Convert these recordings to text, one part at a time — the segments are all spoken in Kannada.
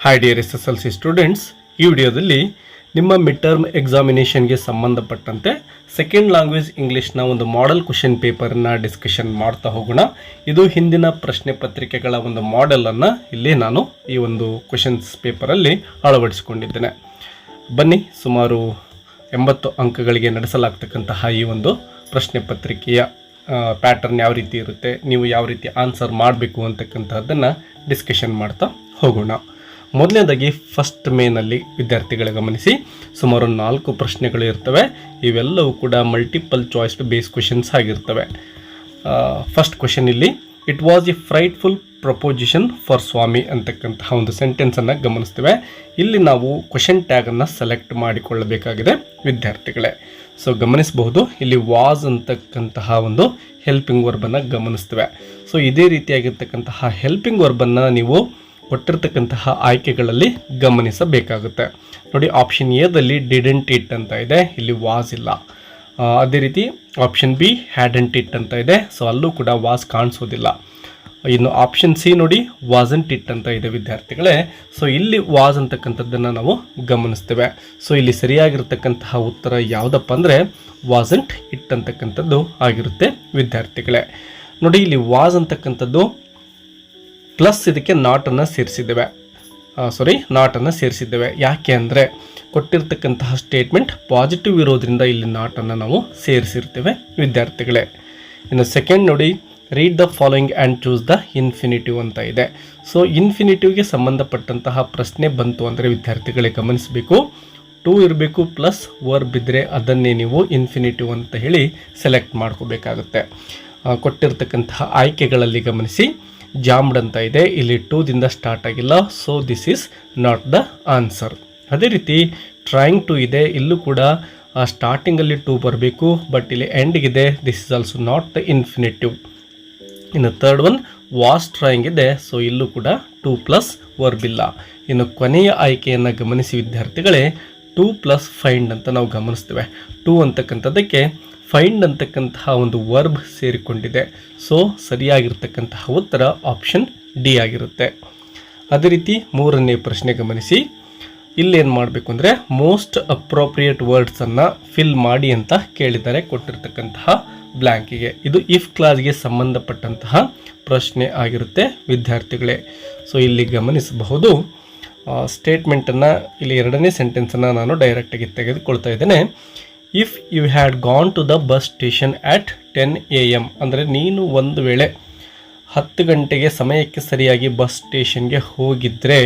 ಹಾಯ್ ಡಿಯರ್ SSLC ಸ್ಟೂಡೆಂಟ್ಸ್, ಈ ವಿಡಿಯೋದಲ್ಲಿ ನಿಮ್ಮ ಮಿಡ್ ಟರ್ಮ್ ಎಕ್ಸಾಮಿನೇಷನ್ಗೆ ಸಂಬಂಧಪಟ್ಟಂತೆ ಸೆಕೆಂಡ್ ಲ್ಯಾಂಗ್ವೇಜ್ ಇಂಗ್ಲೀಷ್ನ ಒಂದು ಮಾಡೆಲ್ ಕ್ವೆಶ್ಚನ್ ಪೇಪರ್ನ ಡಿಸ್ಕಷನ್ ಮಾಡ್ತಾ ಹೋಗೋಣ. ಇದು ಹಿಂದಿನ ಪ್ರಶ್ನೆ ಪತ್ರಿಕೆಗಳ ಒಂದು ಮಾಡೆಲನ್ನು ಇಲ್ಲಿ ನಾನು ಈ ಒಂದು ಕ್ವೆಶ್ಚನ್ಸ್ ಪೇಪರಲ್ಲಿ ಅಳವಡಿಸಿಕೊಂಡಿದ್ದೇನೆ. ಬನ್ನಿ, ಸುಮಾರು 80 ಅಂಕಗಳಿಗೆ ನಡೆಸಲಾಗ್ತಕ್ಕಂತಹ ಈ ಒಂದು ಪ್ರಶ್ನೆ ಪತ್ರಿಕೆಯ ಪ್ಯಾಟರ್ನ್ ಯಾವ ರೀತಿ ಇರುತ್ತೆ, ನೀವು ಯಾವ ರೀತಿ ಆನ್ಸರ್ ಮಾಡಬೇಕು ಅಂತಕ್ಕಂಥದ್ದನ್ನು ಡಿಸ್ಕಷನ್ ಮಾಡ್ತಾ ಹೋಗೋಣ. ಮೊದಲನೇದಾಗಿ ಫಸ್ಟ್ ಮೇನಲ್ಲಿ ವಿದ್ಯಾರ್ಥಿಗಳ ಗಮನಿಸಿ, ಸುಮಾರು 4 ಪ್ರಶ್ನೆಗಳು ಇರ್ತವೆ. ಇವೆಲ್ಲವೂ ಕೂಡ ಮಲ್ಟಿಪಲ್ ಚಾಯ್ಸ್ಡ್ ಬೇಸ್ ಕ್ವೆಶನ್ಸ್ ಆಗಿರ್ತವೆ. ಫಸ್ಟ್ ಕ್ವೆಶನ್ ಇಲ್ಲಿ, it was a frightful proposition for Swami ಅಂತಕ್ಕಂತಹ ಒಂದು ಸೆಂಟೆನ್ಸನ್ನು ಗಮನಿಸ್ತೇವೆ. ಇಲ್ಲಿ ನಾವು ಕ್ವೆಶನ್ ಟ್ಯಾಗನ್ನು ಸೆಲೆಕ್ಟ್ ಮಾಡಿಕೊಳ್ಳಬೇಕಾಗಿದೆ ವಿದ್ಯಾರ್ಥಿಗಳೇ. ಸೊ ಗಮನಿಸಬಹುದು, ಇಲ್ಲಿ ವಾಸ್ ಅಂತಕ್ಕಂತಹ ಒಂದು ಹೆಲ್ಪಿಂಗ್ ವರ್ಬನ್ನು ಗಮನಿಸ್ತೇವೆ. ಸೊ ಇದೇ ರೀತಿಯಾಗಿರ್ತಕ್ಕಂತಹ ಹೆಲ್ಪಿಂಗ್ ವರ್ಬನ್ನು ನೀವು ಕೊಟ್ಟಿರ್ತಕ್ಕಂತಹ ಆಯ್ಕೆಗಳಲ್ಲಿ ಗಮನಿಸಬೇಕಾಗುತ್ತೆ. ನೋಡಿ, ಆಪ್ಷನ್ ಎದಲ್ಲಿ ಡಿಡೆಂಟ್ ಇಟ್ ಅಂತ ಇದೆ, ಇಲ್ಲಿ ವಾಸ್ ಇಲ್ಲ. ಅದೇ ರೀತಿ ಆಪ್ಷನ್ ಬಿ ಹ್ಯಾಡಂಟ್ ಇಟ್ ಅಂತ ಇದೆ, ಸೊ ಅಲ್ಲೂ ಕೂಡ ವಾಸ್ ಕಾಣಿಸೋದಿಲ್ಲ. ಇನ್ನು ಆಪ್ಷನ್ ಸಿ ನೋಡಿ, ವಾಸಂಟ್ ಇಟ್ ಅಂತ ಇದೆ ವಿದ್ಯಾರ್ಥಿಗಳೇ. ಸೊ ಇಲ್ಲಿ ವಾಸ್ ಅಂತಕ್ಕಂಥದ್ದನ್ನು ನಾವು ಗಮನಿಸ್ತೇವೆ. ಸೊ ಇಲ್ಲಿ ಸರಿಯಾಗಿರ್ತಕ್ಕಂತಹ ಉತ್ತರ ಯಾವುದಪ್ಪ ಅಂದರೆ ವಾಸಂಟ್ ಇಟ್ ಅಂತಕ್ಕಂಥದ್ದು ಆಗಿರುತ್ತೆ ವಿದ್ಯಾರ್ಥಿಗಳೇ. ನೋಡಿ, ಇಲ್ಲಿ ವಾಸ್ ಅಂತಕ್ಕಂಥದ್ದು ಪ್ಲಸ್ ಇದಕ್ಕೆ ನಾಟನ್ನು ಸೇರಿಸಿದ್ದೇವೆ. ನಾಟನ್ನು ಸೇರಿಸಿದ್ದೇವೆ. ಯಾಕೆ ಅಂದರೆ ಕೊಟ್ಟಿರ್ತಕ್ಕಂತಹ ಸ್ಟೇಟ್ಮೆಂಟ್ ಪಾಸಿಟಿವ್ ಇರೋದ್ರಿಂದ ಇಲ್ಲಿ ನಾಟನ್ನು ನಾವು ಸೇರಿಸಿರ್ತೇವೆ ವಿದ್ಯಾರ್ಥಿಗಳೇ. ಇನ್ನು ಸೆಕೆಂಡ್ ನೋಡಿ, read the following and choose the infinitive ಅಂತ ಇದೆ. ಸೊ ಇನ್ಫಿನಿಟಿವ್ಗೆ ಸಂಬಂಧಪಟ್ಟಂತಹ ಪ್ರಶ್ನೆ ಬಂತು ಅಂದರೆ ವಿದ್ಯಾರ್ಥಿಗಳೇ ಗಮನಿಸಬೇಕು, ಟು ಇರಬೇಕು ಪ್ಲಸ್ ವರ್ಬ್ ಇದ್ದರೆ ಅದನ್ನೇ ನೀವು ಇನ್ಫಿನಿಟಿವ್ ಅಂತ ಹೇಳಿ ಸೆಲೆಕ್ಟ್ ಮಾಡ್ಕೋಬೇಕಾಗುತ್ತೆ. ಕೊಟ್ಟಿರ್ತಕ್ಕಂತಹ ಆಯ್ಕೆಗಳಲ್ಲಿ ಗಮನಿಸಿ, ಜಾಮ್ಡ್ ಅಂತ ಇದೆ, ಇಲ್ಲಿ 2ದಿಂದ ಸ್ಟಾರ್ಟ್ ಆಗಿಲ್ಲ, so this is not the answer. ಅದೇ ರೀತಿ ಟ್ರೈಂಗ್ ಟು ಇದೆ, ಇಲ್ಲೂ ಕೂಡ ಸ್ಟಾರ್ಟಿಂಗಲ್ಲಿ 2 ಬರಬೇಕು, ಬಟ್ ಇಲ್ಲಿ ಎಂಡ್ಗಿದೆ, this is also not the infinitive. ಇನ್ನು ಥರ್ಡ್ ಒನ್ ವಾಸ್ ಟ್ರೈಂಗ್ ಇದೆ, ಸೊ ಇಲ್ಲೂ ಕೂಡ 2 ಪ್ಲಸ್ ವರ್ಬ್ ಇಲ್ಲ. ಇನ್ನು ಕೊನೆಯ ಆಯ್ಕೆಯನ್ನು ಗಮನಿಸಿ ವಿದ್ಯಾರ್ಥಿಗಳೇ, 2 ಪ್ಲಸ್ ಫೈಂಡ್ ಅಂತ ನಾವು ಗಮನಿಸ್ತೇವೆ. 2 ಅಂತಕ್ಕಂಥದ್ದಕ್ಕೆ ಫೈಂಡ್ ಅಂತಕ್ಕಂತಹ ಒಂದು ವರ್ಬ್ ಸೇರಿಕೊಂಡಿದೆ. ಸೊ ಸರಿಯಾಗಿರ್ತಕ್ಕಂತಹ ಉತ್ತರ ಆಪ್ಷನ್ ಡಿ ಆಗಿರುತ್ತೆ. ಅದೇ ರೀತಿ ಮೂರನೇ ಪ್ರಶ್ನೆ ಗಮನಿಸಿ, ಇಲ್ಲೇನು ಮಾಡಬೇಕು ಅಂದರೆ ಮೋಸ್ಟ್ ಅಪ್ರೋಪ್ರಿಯೇಟ್ ವರ್ಡ್ಸನ್ನು ಫಿಲ್ ಮಾಡಿ ಅಂತ ಕೇಳಿದ್ದಾರೆ ಕೊಟ್ಟಿರ್ತಕ್ಕಂತಹ ಬ್ಲ್ಯಾಂಕಿಗೆ. ಇದು ಇಫ್ ಕ್ಲಾಸ್ಗೆ ಸಂಬಂಧಪಟ್ಟಂತಹ ಪ್ರಶ್ನೆ ಆಗಿರುತ್ತೆ ವಿದ್ಯಾರ್ಥಿಗಳೇ. ಸೊ ಇಲ್ಲಿ ಗಮನಿಸಬಹುದು, ಸ್ಟೇಟ್ಮೆಂಟನ್ನು ಇಲ್ಲಿ ಎರಡನೇ ಸೆಂಟೆನ್ಸನ್ನು ನಾನು ಡೈರೆಕ್ಟಾಗಿ ತೆಗೆದುಕೊಳ್ತಾ ಇದ್ದೇನೆ. If you had gone to the bus station at 10 AM ಅಂದರೆ ನೀನು ಒಂದು ವೇಳೆ 10 ಗಂಟೆಗೆ ಸಮಯಕ್ಕೆ ಸರಿಯಾಗಿ ಬಸ್ ಸ್ಟೇಷನ್ಗೆ ಹೋಗಿದ್ದರೆ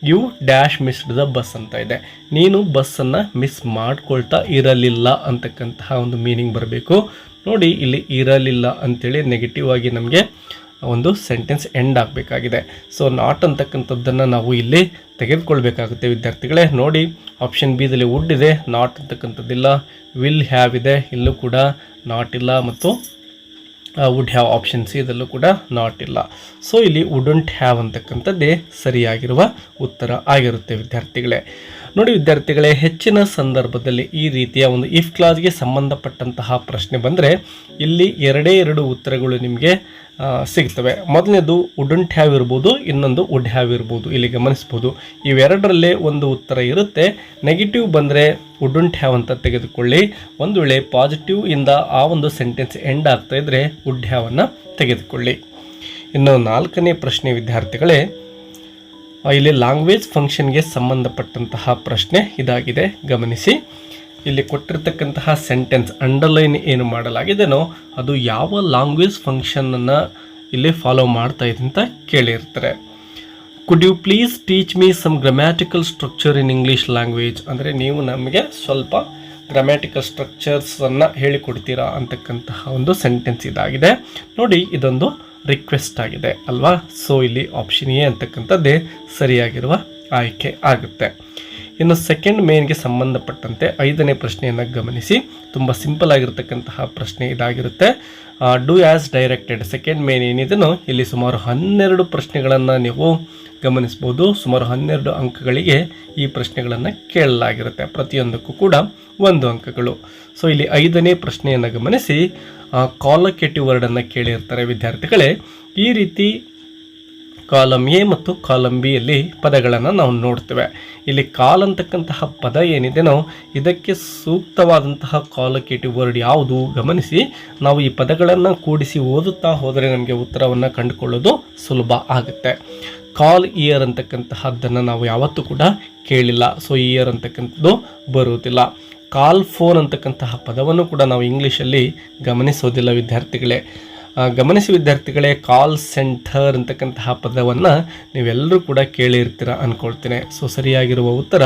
you dash missed the bus ಅಂತ ಇದೆ. ನೀನು ಬಸ್ಸನ್ನು ಮಿಸ್ ಮಾಡ್ಕೊಳ್ತಾ ಇರಲಿಲ್ಲ ಅಂತಕ್ಕಂತಹ ಒಂದು ಮೀನಿಂಗ್ ಬರಬೇಕು. ನೋಡಿ, ಇಲ್ಲಿ ಇರಲಿಲ್ಲ ಅಂಥೇಳಿ ನೆಗೆಟಿವ್ ಆಗಿ ನಮಗೆ ಒಂದು ಸೆಂಟೆನ್ಸ್ ಎಂಡ್ ಆಗಬೇಕಾಗಿದೆ. ಸೊ ನಾಟ್ ಅಂತಕ್ಕಂಥದ್ದನ್ನು ನಾವು ಇಲ್ಲಿ ತೆಗೆದುಕೊಳ್ಬೇಕಾಗುತ್ತೆ ವಿದ್ಯಾರ್ಥಿಗಳೇ. ನೋಡಿ, ಆಪ್ಷನ್ ಬಿದಲ್ಲಿ ವುಡ್ ಇದೆ, ನಾಟ್ ಅಂತಕ್ಕಂಥದ್ದಿಲ್ಲ. ವಿಲ್ ಹ್ಯಾವ್ ಇದೆ, ಇಲ್ಲೂ ಕೂಡ ನಾಟ್ ಇಲ್ಲ. ಮತ್ತು ವುಡ್ ಹ್ಯಾವ್ ಆಪ್ಷನ್ ಸಿ ಇದಲ್ಲೂ ಕೂಡ ನಾಟ್ ಇಲ್ಲ. ಸೊ ಇಲ್ಲಿ ವುಡಂಟ್ ಹ್ಯಾವ್ ಅಂತಕ್ಕಂಥದ್ದೇ ಸರಿಯಾಗಿರುವ ಉತ್ತರ ಆಗಿರುತ್ತೆ ವಿದ್ಯಾರ್ಥಿಗಳೇ. ನೋಡಿ ವಿದ್ಯಾರ್ಥಿಗಳೇ, ಹೆಚ್ಚಿನ ಸಂದರ್ಭದಲ್ಲಿ ಈ ರೀತಿಯ ಒಂದು ಇಫ್ ಕ್ಲಾಸ್ಗೆ ಸಂಬಂಧಪಟ್ಟಂತಹ ಪ್ರಶ್ನೆ ಬಂದರೆ ಇಲ್ಲಿ 2 ಉತ್ತರಗಳು ನಿಮಗೆ ಸಿಗ್ತವೆ. ಮೊದಲನೇದು ವುಡಂಟ್ ಹ್ಯಾವ್ ಇರ್ಬೋದು, ಇನ್ನೊಂದು ವುಡ್ ಹ್ಯಾವ್ ಇರ್ಬೋದು. ಇಲ್ಲಿ ಗಮನಿಸ್ಬೋದು, ಇವೆರಡರಲ್ಲೇ ಒಂದು ಉತ್ತರ ಇರುತ್ತೆ. ನೆಗೆಟಿವ್ ಬಂದರೆ ವುಡಂಟ್ ಹ್ಯಾವ್ ಅಂತ ತೆಗೆದುಕೊಳ್ಳಿ. ಒಂದು ವೇಳೆ ಪಾಸಿಟಿವ್ ಇಂದ ಆ ಒಂದು ಸೆಂಟೆನ್ಸ್ ಎಂಡ್ ಆಗ್ತಾ ಇದ್ದರೆ ವುಡ್ ಹ್ಯಾವನ್ನು ತೆಗೆದುಕೊಳ್ಳಿ. ಇನ್ನು 4ನೇ ಪ್ರಶ್ನೆ ವಿದ್ಯಾರ್ಥಿಗಳೇ, ಇಲ್ಲಿ ಲ್ಯಾಂಗ್ವೇಜ್ ಫಂಕ್ಷನ್ಗೆ ಸಂಬಂಧಪಟ್ಟಂತಹ ಪ್ರಶ್ನೆ ಇದಾಗಿದೆ. ಗಮನಿಸಿ, ಇಲ್ಲಿ ಕೊಟ್ಟಿರ್ತಕ್ಕಂತಹ ಸೆಂಟೆನ್ಸ್ ಅಂಡರ್ಲೈನ್ ಏನು ಮಾಡಲಾಗಿದೆನೋ ಅದು ಯಾವ ಲ್ಯಾಂಗ್ವೇಜ್ ಫಂಕ್ಷನನ್ನು ಇಲ್ಲಿ ಫಾಲೋ ಮಾಡ್ತಾ ಇದೆ ಅಂತ ಕೇಳಿರ್ತಾರೆ. Could you please teach me some grammatical structure in English language ಅಂದರೆ ನೀವು ನಮಗೆ ಸ್ವಲ್ಪ ಗ್ರಾಮ್ಯಾಟಿಕಲ್ ಸ್ಟ್ರಕ್ಚರ್ಸನ್ನು ಹೇಳಿಕೊಡ್ತೀರಾ ಅಂತಕ್ಕಂತಹ ಒಂದು ಸೆಂಟೆನ್ಸ್ ಇದಾಗಿದೆ. ನೋಡಿ, ಇದೊಂದು ರಿಕ್ವೆಸ್ಟ್ ಆಗಿದೆ ಅಲ್ವಾ. ಸೊ ಇಲ್ಲಿ ಆಪ್ಷನ್ ಎ ಅಂತಕ್ಕಂಥದ್ದೇ ಸರಿಯಾಗಿರುವ ಆಯ್ಕೆ ಆಗುತ್ತೆ. ಇನ್ನು ಸೆಕೆಂಡ್ ಮೇನ್ಗೆ ಸಂಬಂಧಪಟ್ಟಂತೆ 5ನೇ ಪ್ರಶ್ನೆಯನ್ನು ಗಮನಿಸಿ, ತುಂಬ ಸಿಂಪಲ್ ಆಗಿರ್ತಕ್ಕಂತಹ ಪ್ರಶ್ನೆ ಇದಾಗಿರುತ್ತೆ. Do as directed second main ಏನಿದೆನೋ ಇಲ್ಲಿ ಸುಮಾರು 12 ಪ್ರಶ್ನೆಗಳನ್ನು ನೀವು ಗಮನಿಸ್ಬೋದು. ಸುಮಾರು 12 ಅಂಕಗಳಿಗೆ ಈ ಪ್ರಶ್ನೆಗಳನ್ನು ಕೇಳಲಾಗಿರುತ್ತೆ. ಪ್ರತಿಯೊಂದಕ್ಕೂ ಕೂಡ 1 ಅಂಕಗಳು. ಸೊ ಇಲ್ಲಿ 5ನೇ ಪ್ರಶ್ನೆಯನ್ನು ಗಮನಿಸಿ, ಕಾಲಕೇಟಿವ್ ವರ್ಡನ್ನು ಕೇಳಿರ್ತಾರೆ ವಿದ್ಯಾರ್ಥಿಗಳೇ. ಈ ರೀತಿ ಕಾಲಮ್ ಎ ಮತ್ತು ಕಾಲಮ್ ಬಿ ಯಲ್ಲಿ ಪದಗಳನ್ನು ನಾವು ನೋಡ್ತೇವೆ. ಇಲ್ಲಿ ಕಾಲ್ ಅಂತಕ್ಕಂತಹ ಪದ ಏನಿದೆನೋ ಇದಕ್ಕೆ ಸೂಕ್ತವಾದಂತಹ ಕಾಲೋಕೇಟಿವ್ ವರ್ಡ್ ಯಾವುದು ಗಮನಿಸಿ. ನಾವು ಈ ಪದಗಳನ್ನು ಕೂಡಿಸಿ ಓದುತ್ತಾ ಹೋದರೆ ನಮಗೆ ಉತ್ತರವನ್ನು ಕಂಡುಕೊಳ್ಳೋದು ಸುಲಭ ಆಗುತ್ತೆ. ಕಾಲ್ ಇಯರ್ ಅಂತಕ್ಕಂತಹದ್ದನ್ನು ನಾವು ಯಾವತ್ತೂ ಕೂಡ ಕೇಳಿಲ್ಲ. ಸೊ ಇಯರ್ ಅಂತಕ್ಕಂಥದ್ದು ಬರುವುದಿಲ್ಲ. ಕಾಲ್ ಫೋನ್ ಅಂತಕ್ಕಂತಹ ಪದವನ್ನು ಕೂಡ ನಾವು ಇಂಗ್ಲೀಷಲ್ಲಿ ಗಮನಿಸೋದಿಲ್ಲ ವಿದ್ಯಾರ್ಥಿಗಳೇ. ಗಮನಿಸಿ ವಿದ್ಯಾರ್ಥಿಗಳೇ, ಕಾಲ್ ಸೆಂಟರ್ ಅಂತಕ್ಕಂತಹ ಪದವನ್ನು ನೀವೆಲ್ಲರೂ ಕೂಡ ಕೇಳಿರ್ತೀರ ಅಂದ್ಕೊಳ್ತೇನೆ. ಸೊ ಸರಿಯಾಗಿರುವ ಉತ್ತರ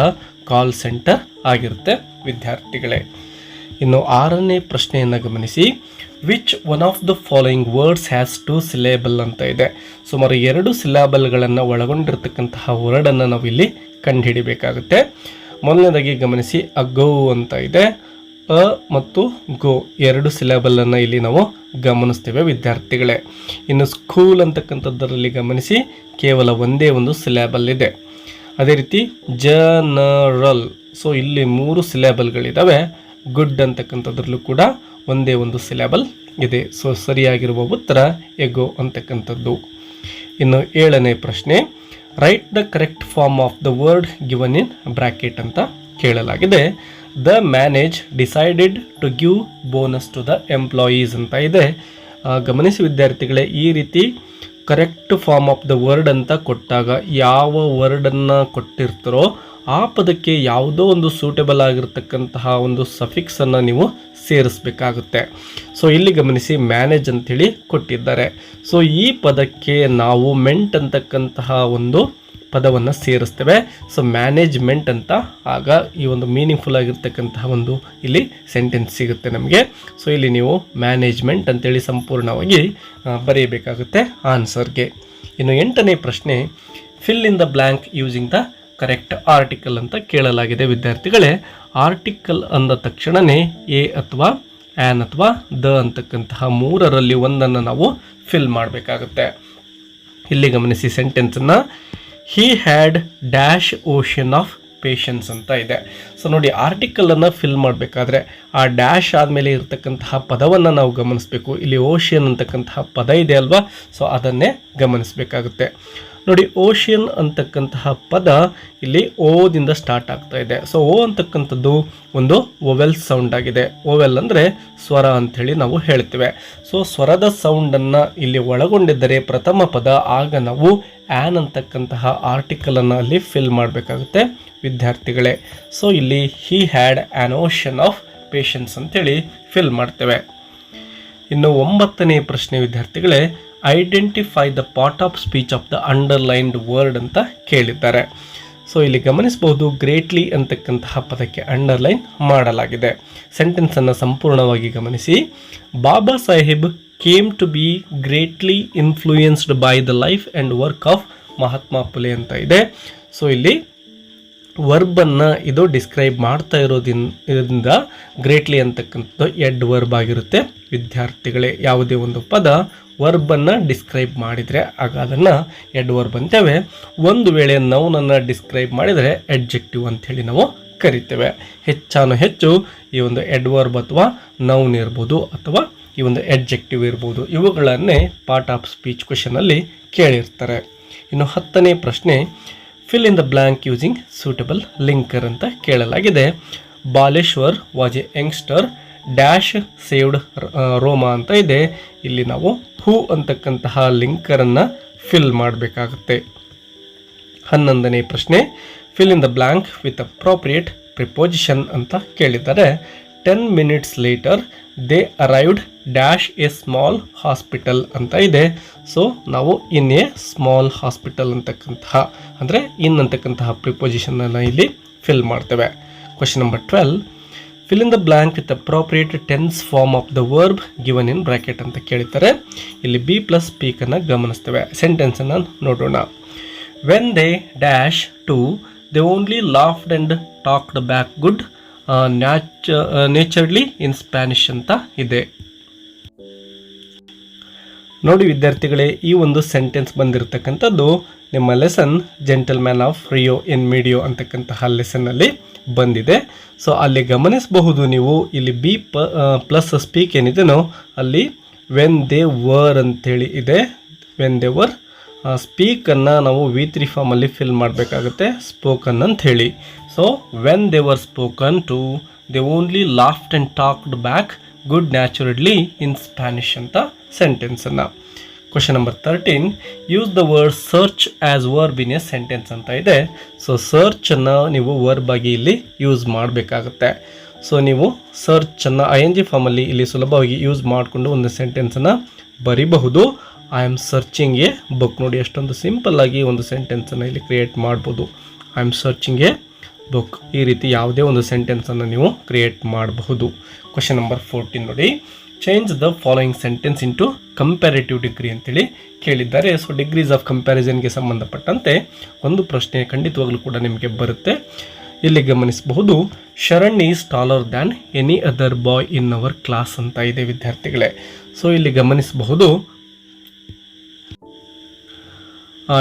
ಕಾಲ್ ಸೆಂಟರ್ ಆಗಿರುತ್ತೆ ವಿದ್ಯಾರ್ಥಿಗಳೇ. ಇನ್ನು 6ನೇ ಪ್ರಶ್ನೆಯನ್ನು ಗಮನಿಸಿ. Which one of the following words has 2 syllable ಅಂತ ಇದೆ. ಸುಮಾರು 2 ಸಿಲೆಬಲ್ಗಳನ್ನು ಒಳಗೊಂಡಿರ್ತಕ್ಕಂತಹ ವರ್ಡನ್ನು ನಾವು ಇಲ್ಲಿ ಕಂಡುಹಿಡಿಬೇಕಾಗುತ್ತೆ. ಮೊದಲನೇದಾಗಿ ಗಮನಿಸಿ, ಅಗೋ ಅಂತ ಇದೆ. ಅ ಮತ್ತು ಗೋ 2 ಸಿಲೆಬಲನ್ನು ಇಲ್ಲಿ ನಾವು ಗಮನಿಸ್ತೇವೆ ವಿದ್ಯಾರ್ಥಿಗಳೇ. ಇನ್ನು ಸ್ಕೂಲ್ ಅಂತಕ್ಕಂಥದ್ದರಲ್ಲಿ ಗಮನಿಸಿ, ಕೇವಲ ಒಂದೇ ಒಂದು ಸಿಲೆಬಲ್ ಇದೆ. ಅದೇ ರೀತಿ ಜನರಲ್, ಸೊ ಇಲ್ಲಿ 3 ಸಿಲೆಬಲ್ಗಳಿದ್ದಾವೆ. ಗುಡ್ ಅಂತಕ್ಕಂಥದ್ರಲ್ಲೂ ಕೂಡ ಒಂದೇ ಒಂದು ಸಿಲೆಬಲ್ ಇದೆ. ಸೊ ಸರಿಯಾಗಿರುವ ಉತ್ತರ ಎಗೋ ಅಂತಕ್ಕಂಥದ್ದು. ಇನ್ನು 7ನೇ ಪ್ರಶ್ನೆ, write the correct form of the word given in bracket ಅಂತ ಕೇಳಲಾಗಿದೆ. The manage decided to give bonus to the employees ಅಂತ ಇದೆ. ಗಮನಿಸಿ ವಿದ್ಯಾರ್ಥಿಗಳೇ, ಈ ರೀತಿ correct form of the word ಅಂತ ಕೊಟ್ಟಾಗ ಯಾವ ವರ್ಡನ್ನು ಕೊಟ್ಟಿರ್ತಾರೋ ಆ ಪದಕ್ಕೆ ಯಾವುದೋ ಒಂದು ಸೂಟೇಬಲ್ ಆಗಿರ್ತಕ್ಕಂತಹ ಒಂದು ಸಫಿಕ್ಸನ್ನು ನೀವು ಸೇರಿಸಬೇಕಾಗುತ್ತೆ. ಸೊ ಇಲ್ಲಿ ಗಮನಿಸಿ, ಮ್ಯಾನೇಜ್ ಅಂಥೇಳಿ ಕೊಟ್ಟಿದ್ದಾರೆ. ಸೊ ಈ ಪದಕ್ಕೆ ನಾವು ಮೆಂಟ್ ಅಂತಕ್ಕಂತಹ ಒಂದು ಪದವನ್ನು ಸೇರಿಸ್ತೇವೆ. ಸೊ ಮ್ಯಾನೇಜ್ಮೆಂಟ್ ಅಂತ ಆಗ ಈ ಒಂದು ಮೀನಿಂಗ್ಫುಲ್ ಆಗಿರ್ತಕ್ಕಂತಹ ಒಂದು ಇಲ್ಲಿ ಸೆಂಟೆನ್ಸ್ ಸಿಗುತ್ತೆ ನಮಗೆ. ಸೊ ಇಲ್ಲಿ ನೀವು ಮ್ಯಾನೇಜ್ಮೆಂಟ್ ಅಂತೇಳಿ ಸಂಪೂರ್ಣವಾಗಿ ಬರೆಯಬೇಕಾಗುತ್ತೆ ಆನ್ಸರ್ಗೆ. ಇನ್ನು 8ನೇ ಪ್ರಶ್ನೆ, fill in the blank using the correct article ಅಂತ ಕೇಳಲಾಗಿದೆ ವಿದ್ಯಾರ್ಥಿಗಳೇ. ಆರ್ಟಿಕಲ್ ಅಂದ ತಕ್ಷಣವೇ ಎ ಅಥವಾ ಆ್ಯನ್ ಅಥವಾ ದ ಅಂತಕ್ಕಂತಹ 3ರಲ್ಲಿ ಒಂದನ್ನು ನಾವು ಫಿಲ್ ಮಾಡಬೇಕಾಗುತ್ತೆ. ಇಲ್ಲಿ ಗಮನಿಸಿ ಸೆಂಟೆನ್ಸನ್ನು, he had dash ocean of patience ಅಂತ ಇದೆ. ಸೊ ನೋಡಿ, ಆರ್ಟಿಕಲನ್ನು ಫಿಲ್ ಮಾಡಬೇಕಾದ್ರೆ ಆ ಡ್ಯಾಶ್ ಆದಮೇಲೆ ಇರತಕ್ಕಂತಹ ಪದವನ್ನು ನಾವು ಗಮನಿಸಬೇಕು. ಇಲ್ಲಿ ಓಷಿಯನ್ ಅಂತಕ್ಕಂತಹ ಪದ ಇದೆ ಅಲ್ವಾ, ಸೊ ಅದನ್ನೇ ಗಮನಿಸಬೇಕಾಗುತ್ತೆ. ನೋಡಿ, ಓಷಿಯನ್ ಅಂತಕ್ಕಂತಹ ಪದ ಇಲ್ಲಿ ಓದಿಂದ ಸ್ಟಾರ್ಟ್ ಆಗ್ತಾ ಇದೆ. ಸೊ ಓ ಅಂತಕ್ಕಂಥದ್ದು ಒಂದು ಓವೆಲ್ ಸೌಂಡ್ ಆಗಿದೆ. ಓವೆಲ್ ಅಂದರೆ ಸ್ವರ ಅಂಥೇಳಿ ನಾವು ಹೇಳ್ತೇವೆ. ಸೊ ಸ್ವರದ ಸೌಂಡನ್ನು ಇಲ್ಲಿ ಒಳಗೊಂಡಿದ್ದರೆ ಪ್ರಥಮ ಪದ, ಆಗ ನಾವು ಆ್ಯನ್ ಅಂತಕ್ಕಂತಹ ಆರ್ಟಿಕಲನ್ನು ಅಲ್ಲಿ ಫಿಲ್ ಮಾಡಬೇಕಾಗುತ್ತೆ ವಿದ್ಯಾರ್ಥಿಗಳೇ. ಸೊ ಇಲ್ಲಿ he had an ocean of patience ಅಂತೇಳಿ ಫಿಲ್ ಮಾಡ್ತೇವೆ. ಇನ್ನು 9ನೇ ಪ್ರಶ್ನೆ ವಿದ್ಯಾರ್ಥಿಗಳೇ, identify the part of speech of the underlined word ಅಂತ ಕೇಳಿದ್ದಾರೆ. ಸೊ ಇಲ್ಲಿ ಗಮನಿಸಬಹುದು, ಗ್ರೇಟ್ಲಿ ಅಂತಕ್ಕಂತಹ ಪದಕ್ಕೆ ಅಂಡರ್ಲೈನ್ ಮಾಡಲಾಗಿದೆ. ಸೆಂಟೆನ್ಸನ್ನು ಸಂಪೂರ್ಣವಾಗಿ ಗಮನಿಸಿ. Baba Saheb came to be greatly influenced by the life and work of Mahatma Phule ಅಂತ ಇದೆ. ಸೊ ಇಲ್ಲಿ ವರ್ಬನ್ನು ಇದು ಡಿಸ್ಕ್ರೈಬ್ ಮಾಡ್ತಾ ಇರೋದ್ರಿಂದ ಗ್ರೇಟ್ಲಿ ಅಂತಕ್ಕಂಥದ್ದು ಎಡ್ ವರ್ಬ್ ಆಗಿರುತ್ತೆ ವಿದ್ಯಾರ್ಥಿಗಳೇ. ಯಾವುದೇ ಒಂದು ಪದ ವರ್ಬನ್ನು ಡಿಸ್ಕ್ರೈಬ್ ಮಾಡಿದರೆ ಆಗ ಅದನ್ನು ಎಡ್ ವರ್ಬ್ ಅಂತೇವೆ. ಒಂದು ವೇಳೆ ನೌನನ್ನು ಡಿಸ್ಕ್ರೈಬ್ ಮಾಡಿದರೆ ಎಡ್ಜೆಕ್ಟಿವ್ ಅಂಥೇಳಿ ನಾವು ಕರಿತೇವೆ. ಹೆಚ್ಚಾನು ಹೆಚ್ಚು ಈ ಒಂದು ಎಡ್ ವರ್ಬ್ ಅಥವಾ ನೌನ್ ಇರ್ಬೋದು ಅಥವಾ ಈ ಒಂದು ಎಡ್ಜೆಕ್ಟಿವ್ ಇರ್ಬೋದು, ಇವುಗಳನ್ನೇ ಪಾರ್ಟ್ ಆಫ್ ಸ್ಪೀಚ್ ಕ್ವೆಶನಲ್ಲಿ ಕೇಳಿರ್ತಾರೆ. ಇನ್ನು 10ನೇ ಪ್ರಶ್ನೆ, fill in the blank using suitable linker ಅಂತ ಕೇಳಲಾಗಿದೆ. Baleshwar was A youngster dash saved ರೋಮಾ ಅಂತ ಇದೆ. ಇಲ್ಲಿ ನಾವು ಹೂ ಅಂತಕ್ಕಂತಹ ಲಿಂಕರನ್ನು ಫಿಲ್ ಮಾಡಬೇಕಾಗುತ್ತೆ. 11ನೇ ಪ್ರಶ್ನೆ, fill in the blank with appropriate preposition ಅಂತ ಕೇಳಿದ್ದಾರೆ. 10 minutes later they arrived dash A small hospital ಅಂತ ಇದೆ. ಸೊ ನಾವು ಇನ್ ಎ ಸ್ಮಾಲ್ ಹಾಸ್ಪಿಟಲ್ ಅಂತಕ್ಕಂತಹ ಅಂದರೆ ಇನ್ ಅಂತಕ್ಕಂತಹ ಪ್ರಿಪೋಸಿಷನನ್ನು ಇಲ್ಲಿ ಫಿಲ್ ಮಾಡ್ತೇವೆ. Question number 12, fill in the blank with appropriate tense form of the verb given in bracket ಅಂತ ಕೇಳಿದ್ದಾರೆ. ಇಲ್ಲಿ ಬಿ ಪ್ಲಸ್ ಸ್ಪೀಕನ್ನು ಗಮನಿಸ್ತೇವೆ. ಸೆಂಟೆನ್ಸನ್ನು ನೋಡೋಣ. When they dash to they only laughed and talked back good naturally in Spanish ಅಂತ ಇದೆ. ನೋಡಿ ವಿದ್ಯಾರ್ಥಿಗಳೇ, ಈ ಒಂದು ಸೆಂಟೆನ್ಸ್ ಬಂದಿರತಕ್ಕಂಥದ್ದು ನಿಮ್ಮ lesson gentleman of Rio in Medio ಅಂತಕ್ಕಂತಹ ಲೆಸನ್ನಲ್ಲಿ ಬಂದಿದೆ. ಸೊ ಅಲ್ಲಿ ಗಮನಿಸಬಹುದು ನೀವು, ಇಲ್ಲಿ ಬಿ ಪ್ಲಸ್ ಸ್ಪೀಕ್ ಏನಿದೆನೋ ಅಲ್ಲಿ ವೆನ್ ದೇ ವರ್ ಅಂಥೇಳಿ ಇದೆ. ವೆನ್ ದೇ ವರ್ ಸ್ಪೀಕನ್ನು ನಾವು V3 ಫಾರ್ಮಲ್ಲಿ ಫಿಲ್ ಮಾಡಬೇಕಾಗುತ್ತೆ, ಸ್ಪೋಕನ್ ಅಂತ ಹೇಳಿ. So when they were spoken to they only laughed and talked back good naturally in Spanish ಅಂತ ಸೆಂಟೆನ್ಸನ್ನು. Question number 13, use the word search as verb in a sentence ಅಂತ ಇದೆ. ಸೊ ಸರ್ಚನ್ನು ನೀವು ವರ್ಬ್ ಆಗಿ ಇಲ್ಲಿ ಯೂಸ್ ಮಾಡಬೇಕಾಗುತ್ತೆ. ಸೊ ನೀವು ಸರ್ಚನ್ನು ING ಫಾರ್ಮಲ್ಲಿ ಇಲ್ಲಿ ಸುಲಭವಾಗಿ ಯೂಸ್ ಮಾಡಿಕೊಂಡು ಒಂದು ಸೆಂಟೆನ್ಸನ್ನು ಬರಿಬಹುದು. I am searching a book. ನೋಡಿ ಎಷ್ಟೊಂದು ಸಿಂಪಲ್ ಆಗಿ ಒಂದು ಸೆಂಟೆನ್ಸನ್ನು ಇಲ್ಲಿ ಕ್ರಿಯೇಟ್ ಮಾಡ್ಬೋದು. I am searching a book. ಈ ರೀತಿ ಯಾವುದೇ ಒಂದು ಸೆಂಟೆನ್ಸನ್ನು ನೀವು ಕ್ರಿಯೇಟ್ ಮಾಡಬಹುದು. ಕ್ವಶನ್ ನಂಬರ್ 14 ನೋಡಿ, change the following sentence into comparative degree ಅಂತೇಳಿ ಕೇಳಿದ್ದಾರೆ. ಸೊ ಡಿಗ್ರೀಸ್ ಆಫ್ ಕಂಪ್ಯಾರಿಸನ್ಗೆ ಸಂಬಂಧಪಟ್ಟಂತೆ ಒಂದು ಪ್ರಶ್ನೆ ಖಂಡಿತವಾಗ್ಲೂ ಕೂಡ ನಿಮಗೆ ಬರುತ್ತೆ. ಇಲ್ಲಿ ಗಮನಿಸಬಹುದು, Sharan is taller than any other boy in our class ಅಂತ ಇದೆ ವಿದ್ಯಾರ್ಥಿಗಳೇ. ಸೊ ಇಲ್ಲಿ ಗಮನಿಸಬಹುದು